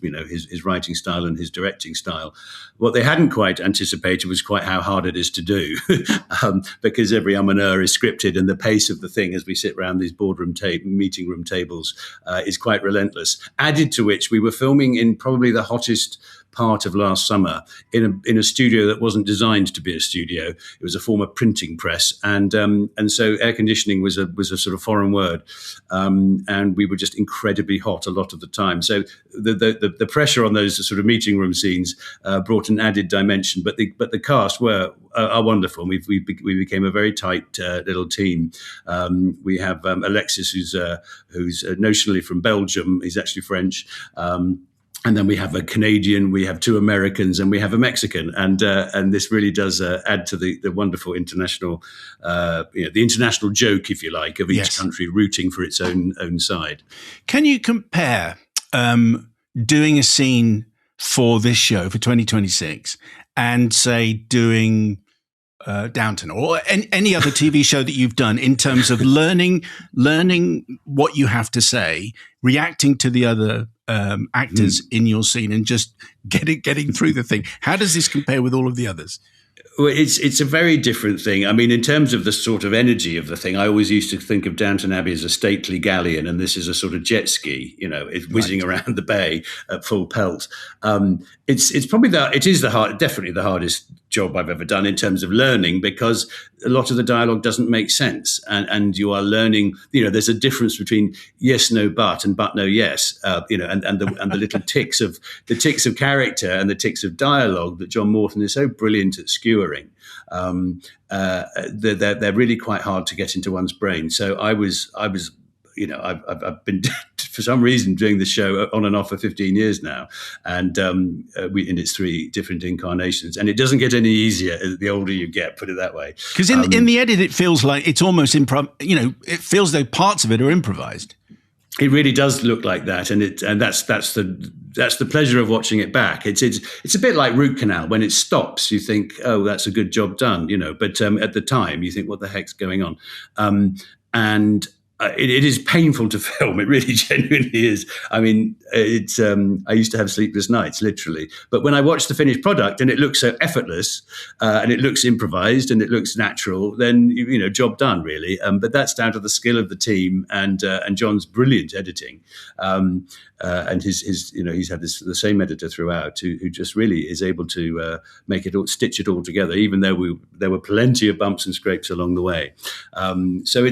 writing style and his directing style. What they hadn't quite anticipated was quite how hard it is to do, because every and is scripted, and the pace of the thing as we sit around these meeting room tables is quite relentless. Added to which, we were filming in probably the hottest part of last summer in a studio that wasn't designed to be a studio. It was a former printing press, and so air conditioning was a sort of foreign word, and we were just incredibly hot a lot of the time. So the pressure on those sort of meeting room scenes brought an added dimension. But the cast are wonderful. And we became a very tight little team. We have Alexis, who's notionally from Belgium. He's actually French. And then we have a Canadian, we have 2 Americans, and we have a Mexican, and this really does add to the wonderful international, the international joke, if you like, of each country rooting for its own side. Can you compare doing a scene for this show for 2026 and say doing Downton or any other TV show that you've done in terms of learning what you have to say, reacting to the other actors in your scene, and just getting through the thing? How does this compare with all of the others? Well, it's a very different thing. I mean, in terms of the sort of energy of the thing, I always used to think of Downton Abbey as a stately galleon, and this is a sort of jet ski, it's whizzing around the bay at full pelt. It's probably definitely the hardest job I've ever done in terms of learning, because a lot of the dialogue doesn't make sense, and you are learning. There's a difference between yes, no, but, and but, no, yes. And the little ticks of character and the ticks of dialogue that John Morton is so brilliant at skewering. They're really quite hard to get into one's brain. So I've been for some reason doing this show on and off for 15 years now, and in its 3 different incarnations, and it doesn't get any easier the older you get, put it that way. Because in the edit, it feels like it's almost improv. It feels though parts of it are improvised. It really does look like that, and that's the that's the pleasure of watching it back. It's a bit like root canal. When it stops, you think, oh, that's a good job done, But at the time, you think, what the heck's going on? And it is painful to film. It really genuinely is. I mean, I used to have sleepless nights, literally. But when I watch the finished product and it looks so effortless, and it looks improvised and it looks natural, then job done, really. But that's down to the skill of the team and John's brilliant editing. And he's had the same editor throughout who just really is able to make it all, stitch it all together, even though there were plenty of bumps and scrapes along the way. So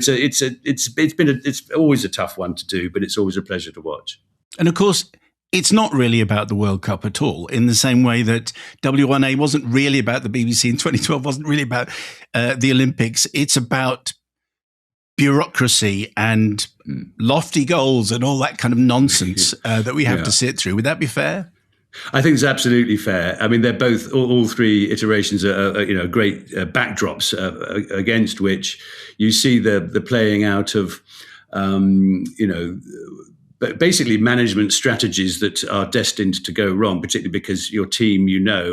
it's always a tough one to do, but it's always a pleasure to watch. And of course, it's not really about the World Cup at all, in the same way that W1A wasn't really about the BBC in 2012, wasn't really about the Olympics. It's about bureaucracy and lofty goals and all that kind of nonsense that we have to sit through. Would that be fair? I think it's absolutely fair. I mean, they're both, all three iterations are great backdrops against which you see the playing out of, basically management strategies that are destined to go wrong, particularly because your team,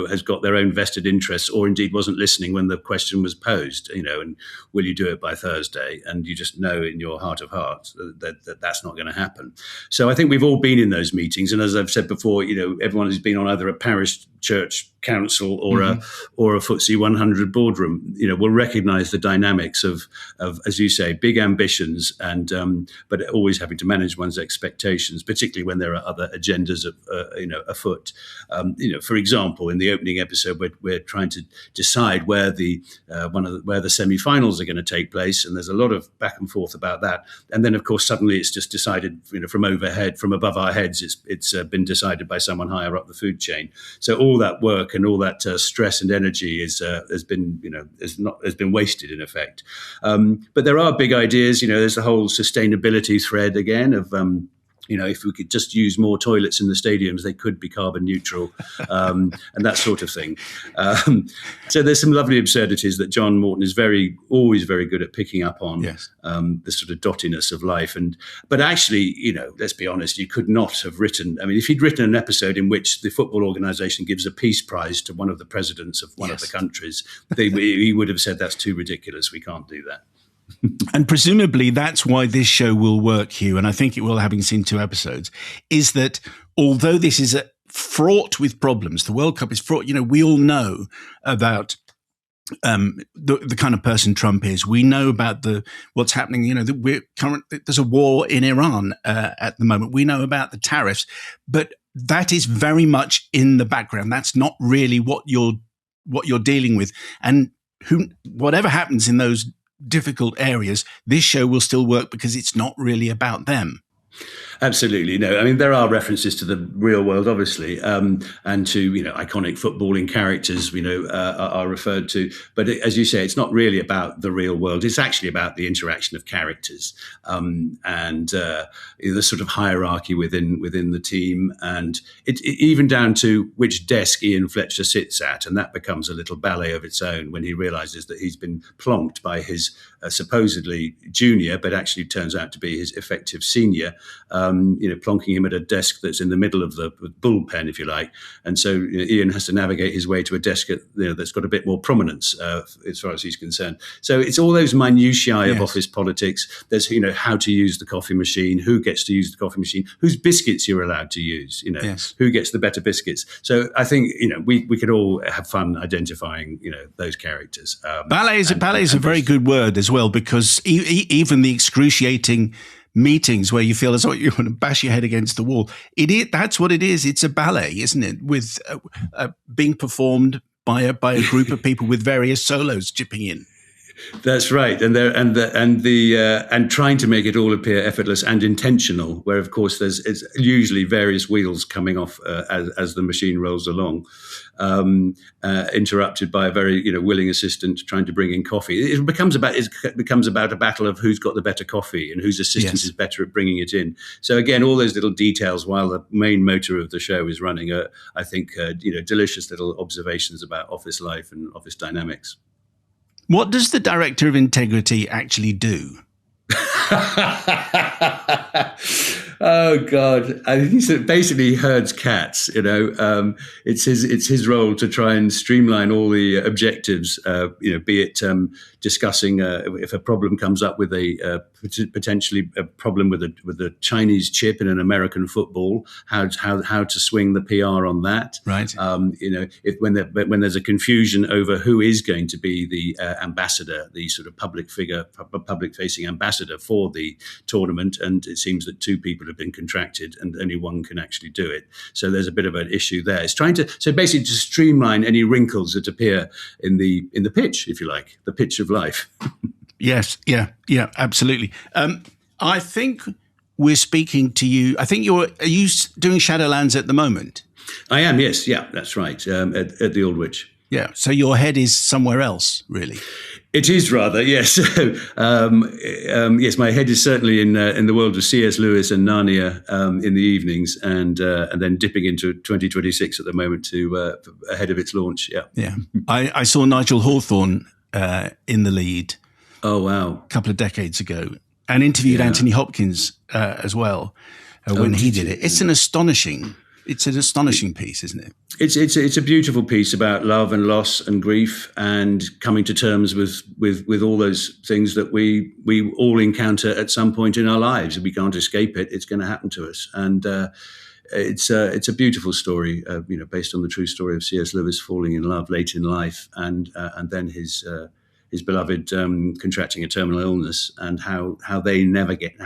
has got their own vested interests, or indeed wasn't listening when the question was posed, and will you do it by Thursday? And you just know in your heart of hearts that that's not going to happen. So I think we've all been in those meetings. And as I've said before, everyone has been on either a parish church council or a FTSE 100 boardroom, will recognise the dynamics of, as you say, big ambitions and but always having to manage one's expectations, particularly when there are other agendas afoot. For example, in the opening episode, we're trying to decide where the semi-finals are going to take place, and there's a lot of back and forth about that. And then, of course, suddenly it's just decided, from above our heads, it's been decided by someone higher up the food chain. So all that work and all that stress and energy has been wasted in effect. But there are big ideas. There's the whole sustainability thread again of. If we could just use more toilets in the stadiums, they could be carbon neutral, and that sort of thing. So there's some lovely absurdities that John Morton is always very good at picking up on. Yes. The sort of dottiness of life, but actually, let's be honest, you could not have written. I mean, if he'd written an episode in which the football organisation gives a peace prize to one of the presidents of one of the countries, he would have said that's too ridiculous. We can't do that. And presumably that's why this show will work, Hugh, and I think it will, having seen 2 episodes, is that although this is fraught with problems, the World Cup is fraught, we all know about the kind of person Trump is. We know about what's happening, there's a war in Iran at the moment. We know about the tariffs, but that is very much in the background. That's not really what you're dealing with. And whatever happens in those difficult areas, this show will still work because it's not really about them. Absolutely. No, I mean, there are references to the real world, obviously, and to, iconic footballing characters, are referred to. But as you say, it's not really about the real world. It's actually about the interaction of characters and the sort of hierarchy within the team, and it even down to which desk Ian Fletcher sits at. And that becomes a little ballet of its own when he realizes that he's been plonked by his supposedly junior, but actually turns out to be his effective senior, plonking him at a desk that's in the middle of the bullpen, if you like. And so Ian has to navigate his way to a desk that's got a bit more prominence as far as he's concerned. So it's all those minutiae of office politics. There's, how to use the coffee machine, who gets to use the coffee machine, whose biscuits you're allowed to use, who gets the better biscuits. So I think, we could all have fun identifying, those characters. Ballet is a very good word as well, because even the excruciating meetings where you feel as though you want to bash your head against the wall, that's what it is. It's a ballet, isn't it? With being performed by a group of people with various solos chipping in. That's right, and trying to make it all appear effortless and intentional. Where, of course, it's usually various wheels coming off as the machine rolls along, interrupted by a very willing assistant trying to bring in coffee. It becomes about a battle of who's got the better coffee and whose assistant is better at bringing it in. So again, all those little details while the main motor of the show is running are, I think, delicious little observations about office life and office dynamics. What does the director of integrity actually do? Oh God! I think he basically herds cats. It's his role to try and streamline all the objectives. Be it discussing if a problem comes up with potentially a problem with a Chinese chip in an American football, how to swing the PR on that. Right. When there's a confusion over who is going to be the ambassador, the sort of public-facing ambassador for the tournament, and it seems that two people have been contracted and only one can actually do it. So there's a bit of an issue there. It's trying to basically to streamline any wrinkles that appear in the pitch, if you like, the pitch of life. Yes, yeah, absolutely. I think we're speaking to you. I think are you doing Shadowlands at the moment? I am, yes, yeah, that's right, at the Old Witch. Yeah, so your head is somewhere else, really. It is rather, yes. Yes, my head is certainly in the world of C.S. Lewis and Narnia in the evenings, and then dipping into 2026 at the moment ahead of its launch. Yeah, yeah. I saw Nigel Hawthorne in the lead. Oh wow! A couple of decades ago, and interviewed Anthony Hopkins as well when he did it. It's an astonishing piece, isn't it? It's a beautiful piece about love and loss and grief and coming to terms with all those things that we all encounter at some point in our lives. We can't escape it. It's going to happen to us, and it's a beautiful story, based on the true story of C.S. Lewis falling in love late in life, and then his beloved contracting a terminal illness, and how they navigated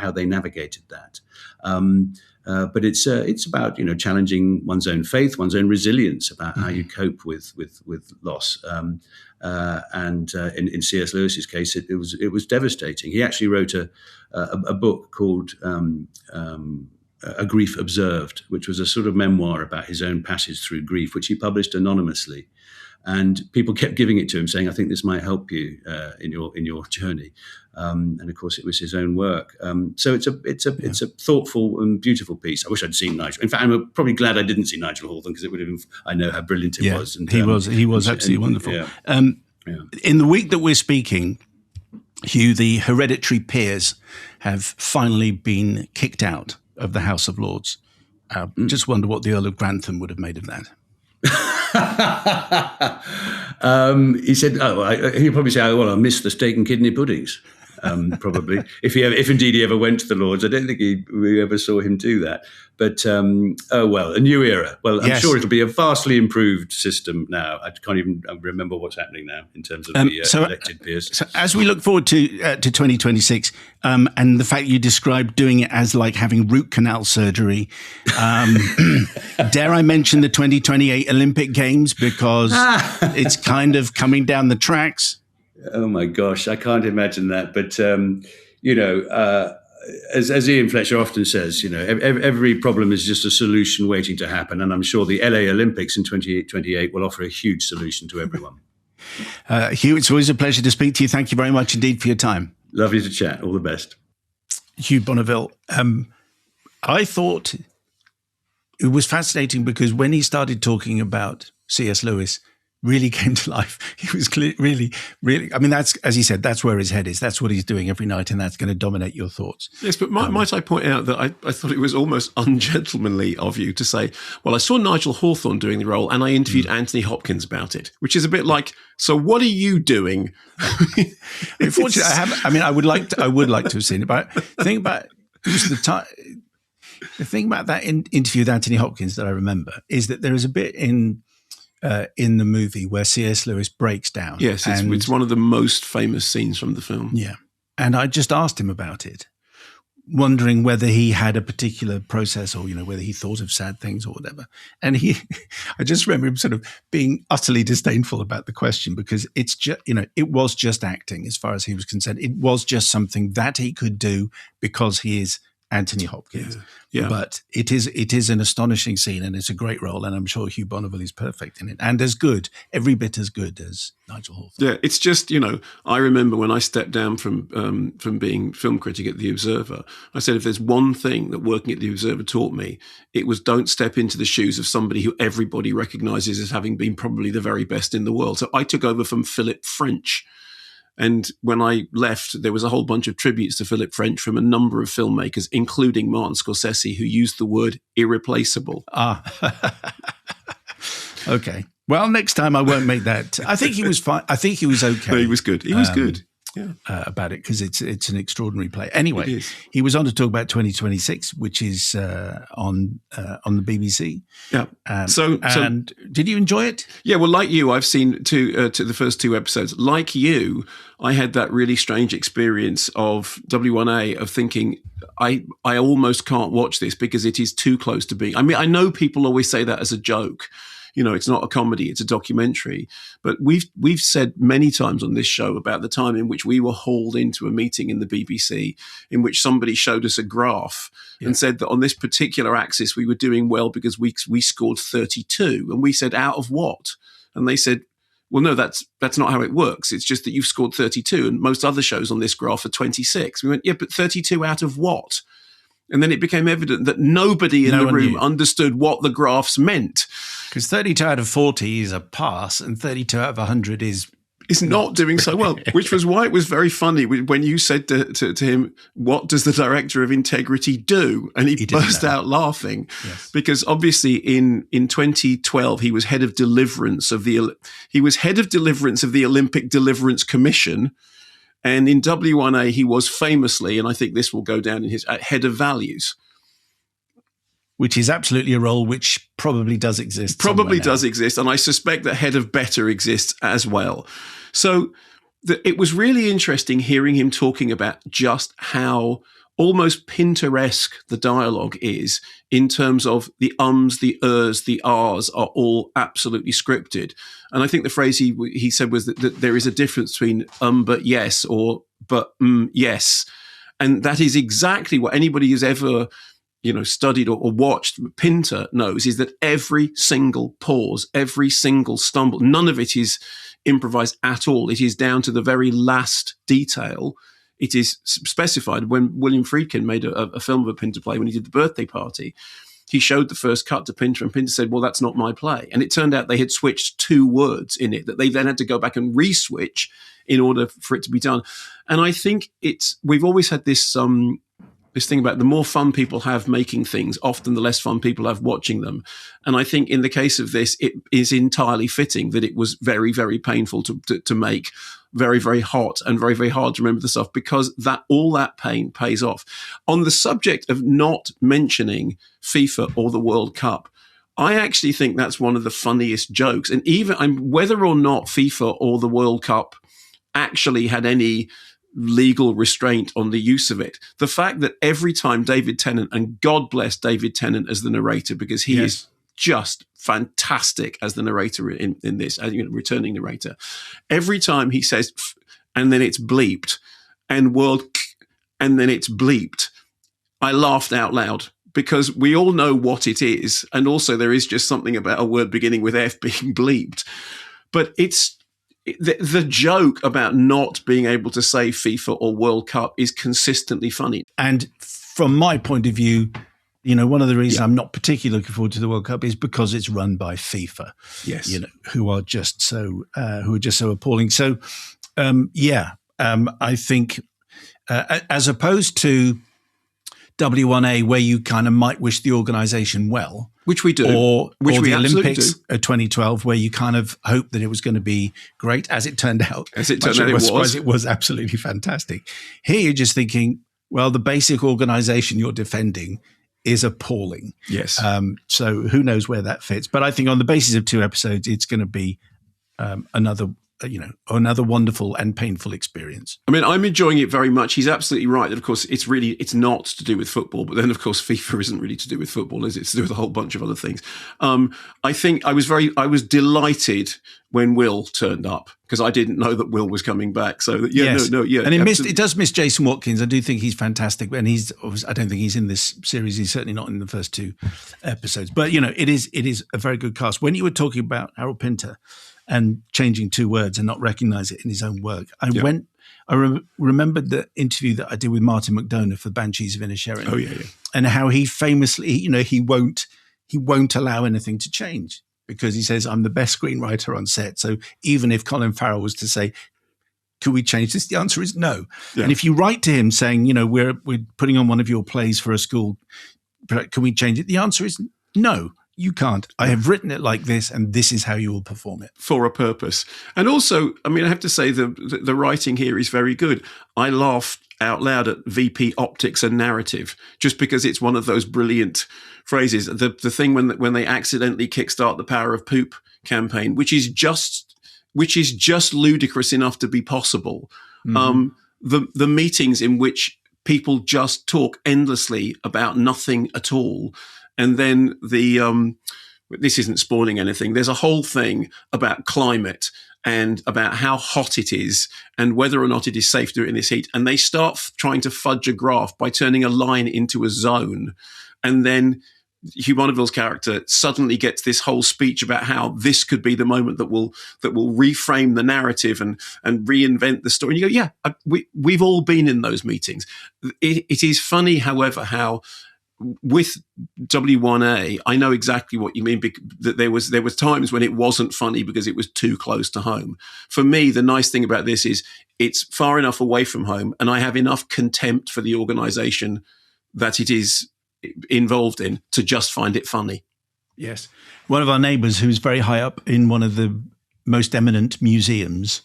that. But it's about challenging one's own faith, one's own resilience, about how you cope with loss. And in C.S. Lewis's case, it was devastating. He actually wrote a book called A Grief Observed, which was a sort of memoir about his own passage through grief, which he published anonymously. And people kept giving it to him, saying, "I think this might help you in your journey." And of course, it was his own work. So it's a thoughtful and beautiful piece. I wish I'd seen Nigel. In fact, I'm probably glad I didn't see Nigel Hawthorne, because it would have. I know how brilliant it was. And, he was absolutely wonderful. Yeah. In the week that we're speaking, Hugh, the hereditary peers have finally been kicked out of the House of Lords. Just wonder what the Earl of Grantham would have made of that. He said, he'll probably say, "Oh, well, I miss the steak and kidney puddings." Probably, if indeed he ever went to the Lords. I don't think we ever saw him do that. But oh well, a new era. Well, I'm sure it'll be a vastly improved system now. I can't even remember what's happening now in terms of the elected peers. So as we look forward to 2026, and the fact you described doing it as like having root canal surgery, dare I mention the 2028 Olympic Games, because it's kind of coming down the tracks. Oh my gosh, I can't imagine that. But as Ian Fletcher often says, every problem is just a solution waiting to happen, and I'm sure the LA Olympics in 2028 will offer a huge solution to everyone. Hugh, it's always a pleasure to speak to you. Thank you very much indeed for your time. Lovely to chat. All the best. Hugh Bonneville. I thought it was fascinating because when he started talking about C.S. Lewis, really came to life. He was really, I mean, that's, as he said, that's where his head is. That's what he's doing every night, and that's going to dominate your thoughts. Yes, but might I point out that I thought it was almost ungentlemanly of you to say, well, I saw Nigel Hawthorne doing the role and I interviewed Anthony Hopkins about it, which is a bit like, so what are you doing? Unfortunately, I would like to have seen it, but the thing about that interview with Anthony Hopkins that I remember is that there is a bit in the movie where C.S. Lewis breaks down. Yes, it's one of the most famous scenes from the film. Yeah. And I just asked him about it, wondering whether he had a particular process or, whether he thought of sad things or whatever. And I just remember him sort of being utterly disdainful about the question, because it's just, it was just acting as far as he was concerned. It was just something that he could do because he is Anthony Hopkins. Yeah. But it is an astonishing scene, and it's a great role, and I'm sure Hugh Bonneville is perfect in it, and as good, every bit as good as Nigel Hawthorne. Yeah, it's just, I remember when I stepped down from being film critic at The Observer, I said if there's one thing that working at The Observer taught me, it was don't step into the shoes of somebody who everybody recognises as having been probably the very best in the world. So I took over from Philip French, And when I left, there was a whole bunch of tributes to Philip French from a number of filmmakers, including Martin Scorsese, who used the word irreplaceable. Okay. Well, next time I won't make that. I think he was fine. I think he was okay. No, he was good. He was good. Yeah. About it, because it's an extraordinary play. Anyway, he was on to talk about 2026, which is on the BBC. Yeah. So did you enjoy it? Yeah. Well, like you, I've seen to the first 2 episodes. Like you, I had that really strange experience of W1A of thinking I almost can't watch this because it is too close to being. I mean, I know people always say that as a joke. You know, it's not a comedy, it's a documentary. But we've said many times on this show about the time in which we were hauled into a meeting in the BBC in which somebody showed us a graph and said that on this particular axis we were doing well because we scored 32. And we said, out of what? And they said, well, no, that's not how it works. It's just that you've scored 32 and most other shows on this graph are 26. We went, yeah, but 32 out of what? And then it became evident that nobody in the room understood what the graphs meant. Because 32 out of 40 is a pass and 32 out of 100 is not doing so well, which was why it was very funny when you said to him, what does the director of integrity do? And he burst out laughing because obviously in 2012, he was head of deliverance of the Olympic Deliverance Commission. And in W1A, he was famously, and I think this will go down in his head of values. Which is absolutely a role which probably does exist. Probably does exist. And I suspect that head of better exists as well. So it was really interesting hearing him talking about just how almost Pinteresque the dialogue is in terms of the ums, the ers, the ahs are all absolutely scripted. And I think the phrase he said was that there is a difference between but yes or but yes. And that is exactly what anybody who's ever studied or watched Pinter knows, is that every single pause, every single stumble, none of it is improvised at all. It is down to the very last detail. It is specified. When William Friedkin made a film of a Pinter play, when he did The Birthday Party, he showed the first cut to Pinter, and Pinter said, well, that's not my play. And it turned out they had switched 2 words in it that they then had to go back and re-switch in order for it to be done. And I think we've always had this thing about the more fun people have making things, often the less fun people have watching them. And I think in the case of this, it is entirely fitting that it was very, very painful to make, very, very hot and very, very hard to remember the stuff, because all that pain pays off. On the subject of not mentioning FIFA or the World Cup, I actually think that's one of the funniest jokes. And even whether or not FIFA or the World Cup actually had any legal restraint on the use of it, the fact that every time David Tennant, and God bless David Tennant as the narrator, because he is just fantastic as the narrator in this, as returning narrator, every time he says and then it's bleeped and world and then it's bleeped, I laughed out loud, because we all know what it is, and also there is just something about a word beginning with F being bleeped. But it's the joke about not being able to say FIFA or World Cup is consistently funny. And from my point of view, one of the reasons I'm not particularly looking forward to the World Cup is because it's run by FIFA. Yes, who are just so appalling. So, I think as opposed to W1A, where you kind of might wish the organisation well, which we do, or we the Olympics 2012, where you kind of hoped that it was going to be great, as it turned out. It was absolutely fantastic. Here you're just thinking, well, the basic organisation you're defending is appalling. Yes. So who knows where that fits? But I think on the basis of 2 episodes, it's going to be another wonderful and painful experience. I mean, I'm enjoying it very much. He's absolutely right that, of course, it's not to do with football, but then, of course, FIFA isn't really to do with football, is it? It's to do with a whole bunch of other things. I think I was delighted when Will turned up, because I didn't know that Will was coming back. So and it does miss Jason Watkins. I do think he's fantastic, and I don't think he's in this series. He's certainly not in the first 2 episodes. But it is a very good cast. When you were talking about Harold Pinter and changing 2 words and not recognize it in his own work, I remembered the interview that I did with Martin McDonough for Banshees of Inisherin. Oh yeah. And how he famously, he won't allow anything to change, because he says, I'm the best screenwriter on set. So even if Colin Farrell was to say, Could we change this? The answer is no. Yeah. And if you write to him saying, we're putting on one of your plays for a school, can we change it? The answer is no, you can't. I have written it like this, and this is how you will perform it. For a purpose. And also, I have to say the writing here is very good. I laughed out loud at VP optics and narrative, just because it's one of those brilliant phrases. The thing when they accidentally kickstart the Power of Poop campaign, which is just ludicrous enough to be possible. Mm-hmm. The meetings in which people just talk endlessly about nothing at all. And then this isn't spoiling anything. There's a whole thing about climate and about how hot it is and whether or not it is safe to do it in this heat. And they start trying to fudge a graph by turning a line into a zone. And then Hugh Bonneville's character suddenly gets this whole speech about how this could be the moment that will reframe the narrative and reinvent the story. And you go, yeah, we've all been in those meetings. It is funny, however, how with W1A, I know exactly what you mean. That there was times when it wasn't funny because it was too close to home. For me, the nice thing about this is it's far enough away from home, and I have enough contempt for the organisation that it is involved in to just find it funny. Yes. One of our neighbours, who's very high up in one of the most eminent museums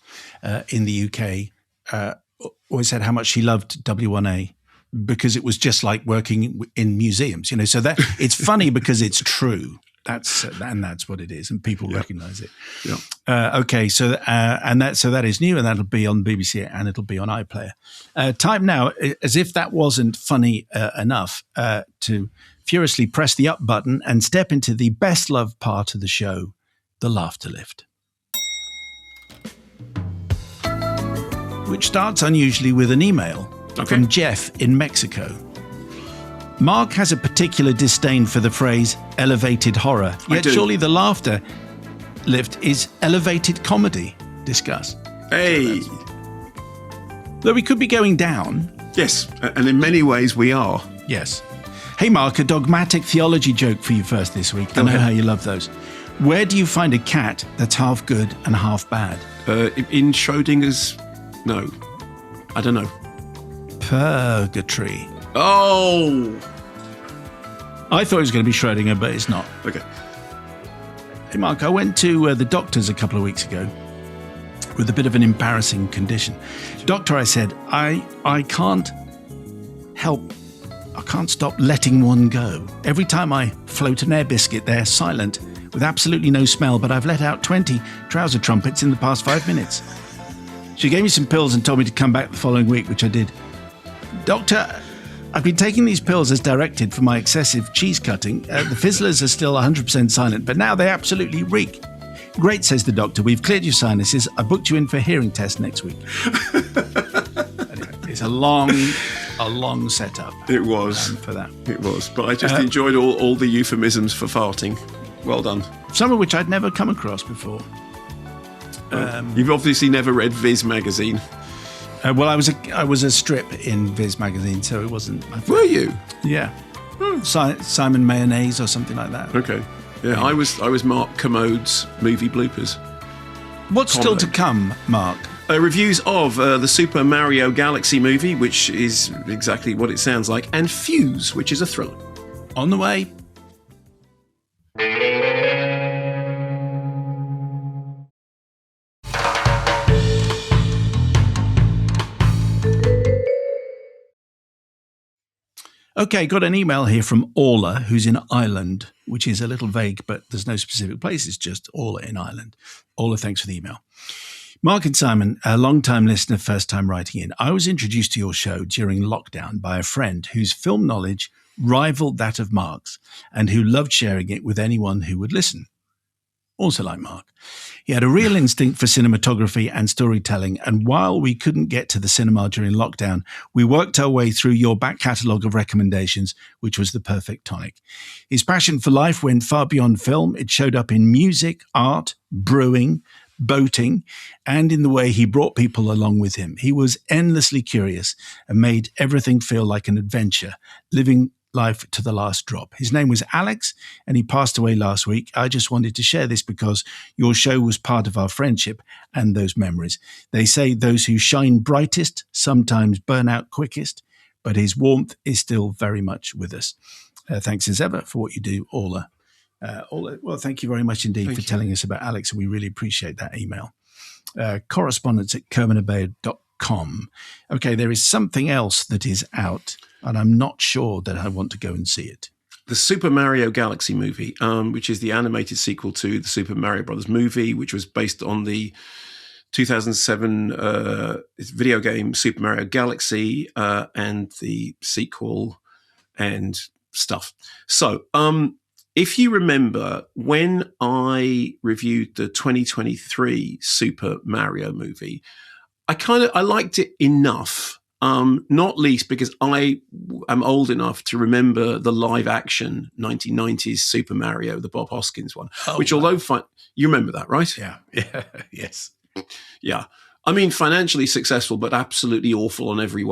in the UK, always said how much she loved W1A. Because it was just like working in museums, so that it's funny because it's true. That's what it is, and people recognise it. Yeah. Okay, so that is new, and that'll be on BBC and it'll be on iPlayer. Time now, as if that wasn't funny enough, to furiously press the up button and step into the best loved part of the show, the laughter lift, which starts unusually with an email. Okay. From Jeff in Mexico. Mark has a particular disdain for the phrase elevated horror, yet surely the laughter lift is elevated comedy. Discuss. Hey. Though we could be going down. Yes, and in many ways we are. Yes. Hey Mark, a dogmatic theology joke for you first this week. I know how you love those. Where do you find a cat that's half good and half bad? In Schrodinger's... No. I don't know. Purgatory. Oh! I thought it was going to be Schrödinger, but it's not. Okay. Hey, Mark, I went to the doctor's a couple of weeks ago with a bit of an embarrassing condition. Doctor, I said, I can't stop letting one go. Every time I float an air biscuit, they're silent, with absolutely no smell, but I've let out 20 trouser trumpets in the past 5 minutes. She gave me some pills and told me to come back the following week, which I did. Doctor, I've been taking these pills as directed for my excessive cheese cutting. The fizzlers are still 100% silent, but now they absolutely reek. Great, says the doctor. We've cleared your sinuses. I booked you in for a hearing test next week. Anyway, it's a long setup. It was. For that. It was. But I just enjoyed all the euphemisms for farting. Well done. Some of which I'd never come across before. You've obviously never read Viz magazine. Well, I was a strip in Viz magazine, so it wasn't. Were you? Yeah. Simon Mayonnaise or something like that. Okay. Yeah, I was Mark Kermode's movie bloopers. What's still to come, Mark? Reviews of the Super Mario Galaxy movie, which is exactly what it sounds like, and Fuze, which is a thriller. On the way. Okay, got an email here from Orla, who's in Ireland, which is a little vague, but there's no specific place. It's just Orla in Ireland. Orla, thanks for the email. Mark and Simon, a long-time listener, first time writing in. I was introduced to your show during lockdown by a friend whose film knowledge rivaled that of Mark's and who loved sharing it with anyone who would listen. Also like Mark. He had a real instinct for cinematography and storytelling, and while we couldn't get to the cinema during lockdown, we worked our way through your back catalogue of recommendations, which was the perfect tonic. His passion for life went far beyond film. It showed up in music, art, brewing, boating, and in the way he brought people along with him. He was endlessly curious and made everything feel like an adventure, living life to the last drop. His name was Alex, and he passed away last week. I just wanted to share this because your show was part of our friendship and those memories. They say those who shine brightest sometimes burn out quickest, but his warmth is still very much with us. Thanks as ever for what you do, Orla. Well, thank you very much indeed for telling us about Alex, and we really appreciate that email. Correspondence at kermode.com. Okay, there is something else that is out, and I'm not sure that I want to go and see it. The Super Mario Galaxy movie, which is the animated sequel to the Super Mario Brothers movie, which was based on the 2007 video game Super Mario Galaxy and the sequel and stuff. So, if you remember, when I reviewed the 2023 Super Mario movie, I liked it enough, not least because I am old enough to remember the live action 1990s Super Mario, the Bob Hoskins one, although you remember that, right? Yeah. Yes. Yeah. I mean, financially successful, but absolutely awful in every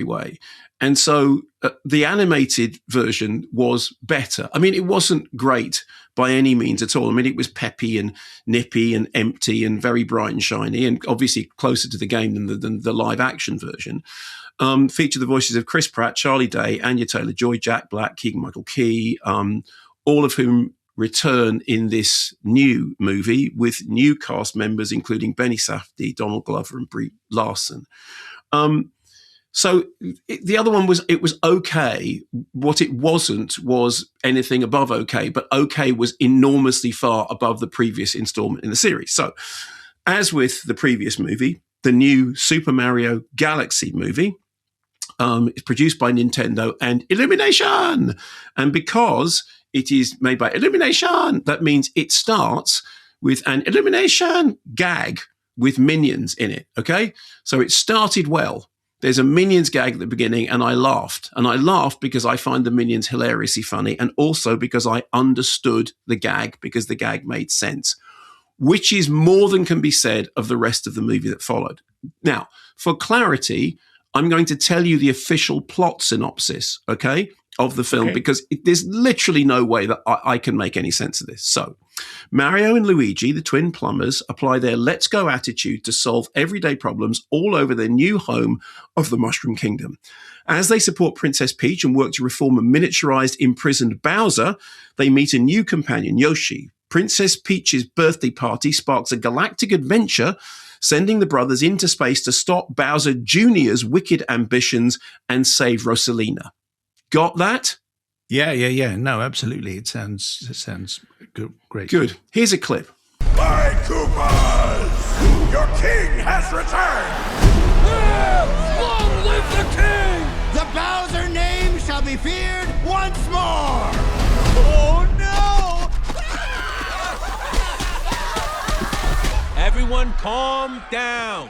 way. And so the animated version was better. I mean, it wasn't great by any means at all. I mean, it was peppy and nippy and empty and very bright and shiny, and obviously closer to the game than the live action version. Featured the voices of Chris Pratt, Charlie Day, Anya Taylor-Joy, Jack Black, Keegan-Michael Key, all of whom return in this new movie with new cast members, including Benny Safdie, Donald Glover, and Brie Larson. So the other one was okay. What it wasn't was anything above okay, but okay was enormously far above the previous installment in the series. So as with the previous movie, the new Super Mario Galaxy movie is produced by Nintendo and Illumination. And because it is made by Illumination, that means it starts with an Illumination gag with minions in it, okay? So it started well. There's a Minions gag at the beginning, and I laughed. And I laughed because I find the Minions hilariously funny, and also because I understood the gag, because the gag made sense, which is more than can be said of the rest of the movie that followed. Now, for clarity, I'm going to tell you the official plot synopsis, okay, of the film, because there's literally no way that I can make any sense of this. So, Mario and Luigi, the twin plumbers, apply their let's go attitude to solve everyday problems all over their new home of the Mushroom Kingdom. As they support Princess Peach and work to reform a miniaturized, imprisoned Bowser, they meet a new companion, Yoshi. Princess Peach's birthday party sparks a galactic adventure, sending the brothers into space to stop Bowser Jr.'s wicked ambitions and save Rosalina. Got that? Yeah. No, absolutely. It sounds good, great. Good. Here's a clip. My Koopas! Your king has returned! Long live the king! The Bowser name shall be feared once more! Oh no! Everyone calm down.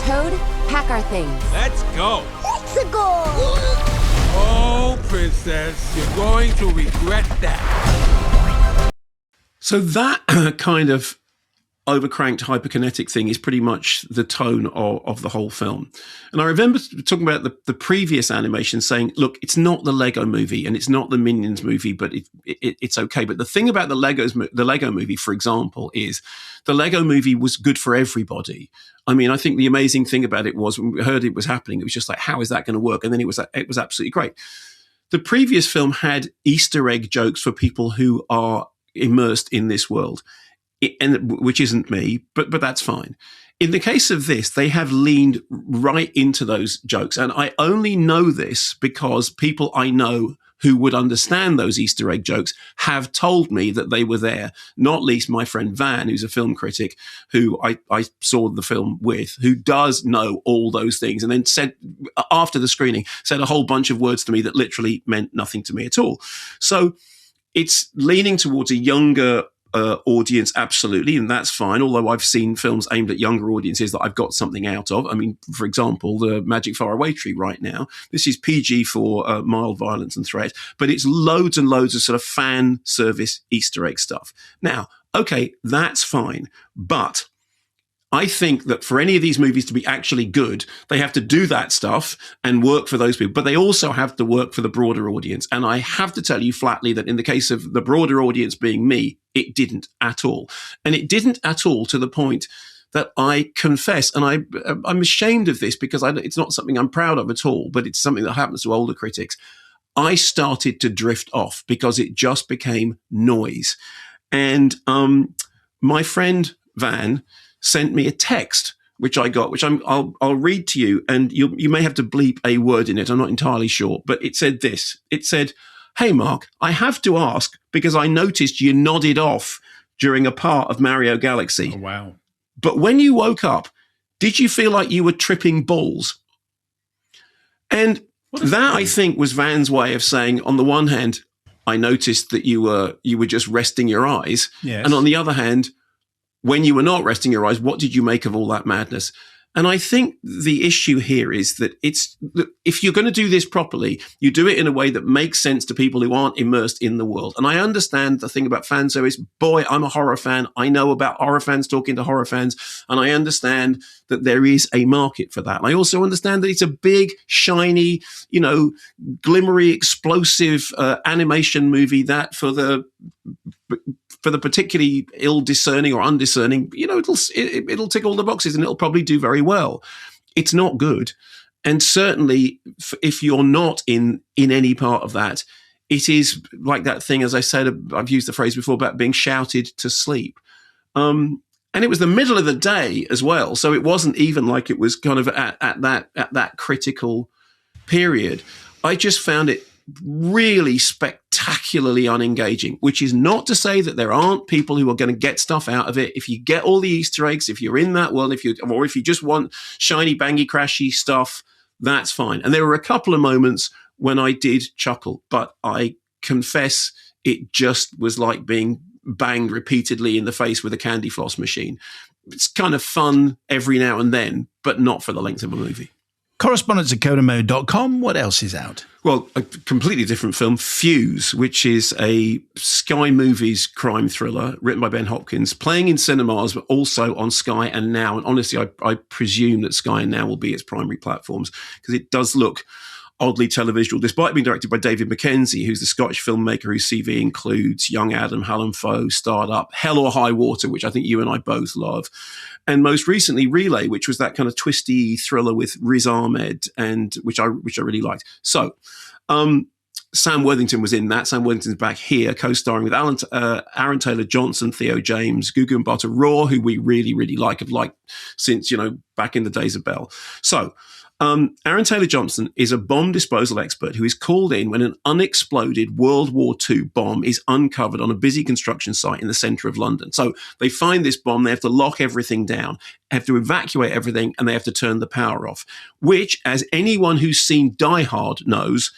Toad, pack our things. Let's go. Let's go! Oh, princess, you're going to regret that. So that kind of overcranked hyperkinetic thing is pretty much the tone of the whole film. And I remember talking about the previous animation saying, look, it's not the Lego movie and it's not the Minions movie, but it's okay. But the thing about the Lego movie, for example, is the Lego movie was good for everybody. I mean, I think the amazing thing about it was when we heard it was happening, it was just like, how is that going to work? And then it was absolutely great. The previous film had Easter egg jokes for people who are immersed in this world, which isn't me, but that's fine. In the case of this, they have leaned right into those jokes. And I only know this because people I know who would understand those Easter egg jokes have told me that they were there, not least my friend Van, who's a film critic, who I saw the film with, who does know all those things, and then said, after the screening, said a whole bunch of words to me that literally meant nothing to me at all. So it's leaning towards a younger audience, absolutely, and that's fine. Although I've seen films aimed at younger audiences that I've got something out of. I mean, for example, the Magic Faraway Tree right now. This is PG for mild violence and threat, but it's loads and loads of sort of fan service Easter egg stuff. Now, okay, that's fine, but I think that for any of these movies to be actually good, they have to do that stuff and work for those people, but they also have to work for the broader audience. And I have to tell you flatly that in the case of the broader audience being me, it didn't at all. And it didn't at all to the point that I confess, and I'm ashamed of this because it's not something I'm proud of at all, but it's something that happens to older critics. I started to drift off because it just became noise. And my friend Van sent me a text, which I got, which I'll read to you, and you may have to bleep a word in it. I'm not entirely sure, but it said this. It said, "Hey, Mark, I have to ask because I noticed you nodded off during a part of Mario Galaxy. Oh, wow. But when you woke up, did you feel like you were tripping balls?" And that, I think, was Van's way of saying, on the one hand, I noticed that you were just resting your eyes. Yes. And on the other hand, when you were not resting your eyes, what did you make of all that madness? And I think the issue here is that if you're going to do this properly, you do it in a way that makes sense to people who aren't immersed in the world. And I understand the thing about fan service. Boy, I'm a horror fan. I know about horror fans talking to horror fans. And I understand that there is a market for that. And I also understand that it's a big, shiny, glimmery, explosive animation movie that for the particularly ill-discerning or undiscerning, it'll tick all the boxes and it'll probably do very well. It's not good. And certainly if you're not in any part of that, it is like that thing, as I said, I've used the phrase before about being shouted to sleep. And it was the middle of the day as well. So it wasn't even like it was kind of at that critical period. I just found it really spectacularly unengaging, which is not to say that there aren't people who are going to get stuff out of it. If you get all the Easter eggs, if you're in that world, if you just want shiny, bangy, crashy stuff, that's fine. And there were a couple of moments when I did chuckle, but I confess it just was like being banged repeatedly in the face with a candy floss machine. It's kind of fun every now and then, but not for the length of a movie. Correspondence at codamode.com. What else is out? Well, a completely different film, Fuze, which is a Sky Movies crime thriller written by Ben Hopkins, playing in cinemas, but also on Sky and Now. And honestly, I presume that Sky and Now will be its primary platforms because it does look oddly televisual, despite being directed by David Mackenzie, who's the Scottish filmmaker whose CV includes Young Adam, Helen Foe, Startup, Hell or High Water, which I think you and I both love, and most recently Relay, which was that kind of twisty thriller with Riz Ahmed, and which I really liked. So Sam Worthington was in that. Sam Worthington's back here, co-starring with Aaron Taylor-Johnson, Theo James, Gugu Mbatha Raw, who we really, really like, have liked since, back in the days of Belle. So Aaron Taylor-Johnson is a bomb disposal expert who is called in when an unexploded World War II bomb is uncovered on a busy construction site in the centre of London. So they find this bomb, they have to lock everything down, have to evacuate everything, and they have to turn the power off, which, as anyone who's seen Die Hard knows,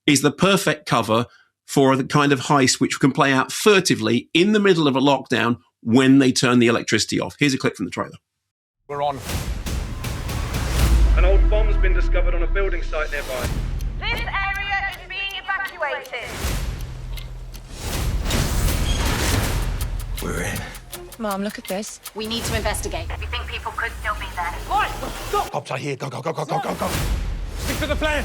is the perfect cover for the kind of heist which can play out furtively in the middle of a lockdown when they turn the electricity off. Here's a clip from the trailer. We're on. An old bomb's been discovered on a building site nearby. This area is being evacuated. We're in. Mom, look at this. We need to investigate. We think people could still be there. Boys, go! Cops are here. Go, go, go, go, go, go, go. Stick to the plan.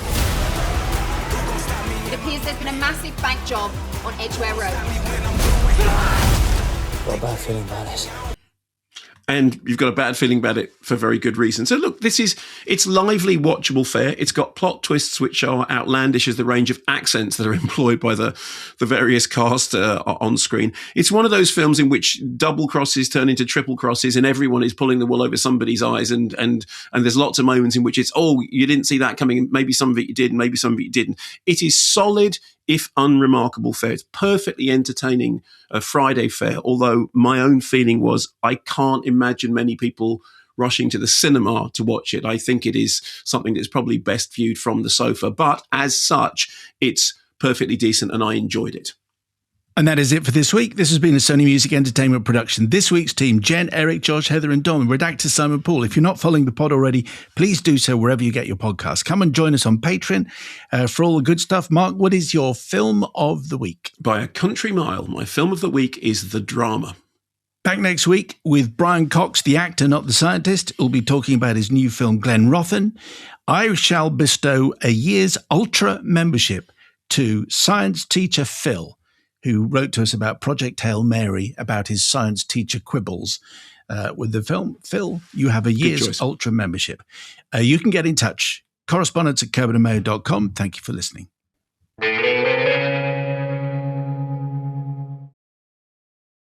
It appears there's been a massive bank job on Edgware Road. Got a bad feeling about this. And you've got a bad feeling about it for very good reason. So look, it's lively, watchable fare. It's got plot twists which are outlandish as the range of accents that are employed by the various cast on screen. It's one of those films in which double crosses turn into triple crosses and everyone is pulling the wool over somebody's eyes. And there's lots of moments in which it's, oh, you didn't see that coming. Maybe some of it you did, and maybe some of it you didn't. It is solid, if unremarkable fare. It's perfectly entertaining Friday fare, although my own feeling was I can't imagine many people rushing to the cinema to watch it. I think it is something that's probably best viewed from the sofa, but as such, it's perfectly decent and I enjoyed it. And that is it for this week. This has been a Sony Music Entertainment production. This week's team, Jen, Eric, Josh, Heather and Dom, Redactor Simon Paul. If you're not following the pod already, please do so wherever you get your podcasts. Come and join us on Patreon for all the good stuff. Mark, what is your film of the week? By a country mile, my film of the week is The Drama. Back next week with Brian Cox, the actor, not the scientist. We'll be talking about his new film, Glen Rothen. I shall bestow a year's Ultra membership to science teacher Phil, who wrote to us about Project Hail Mary, about his science teacher quibbles with the film. Phil, you have a year's Ultra membership. You can get in touch. Correspondence@kermodeandmayo.com. Thank you for listening.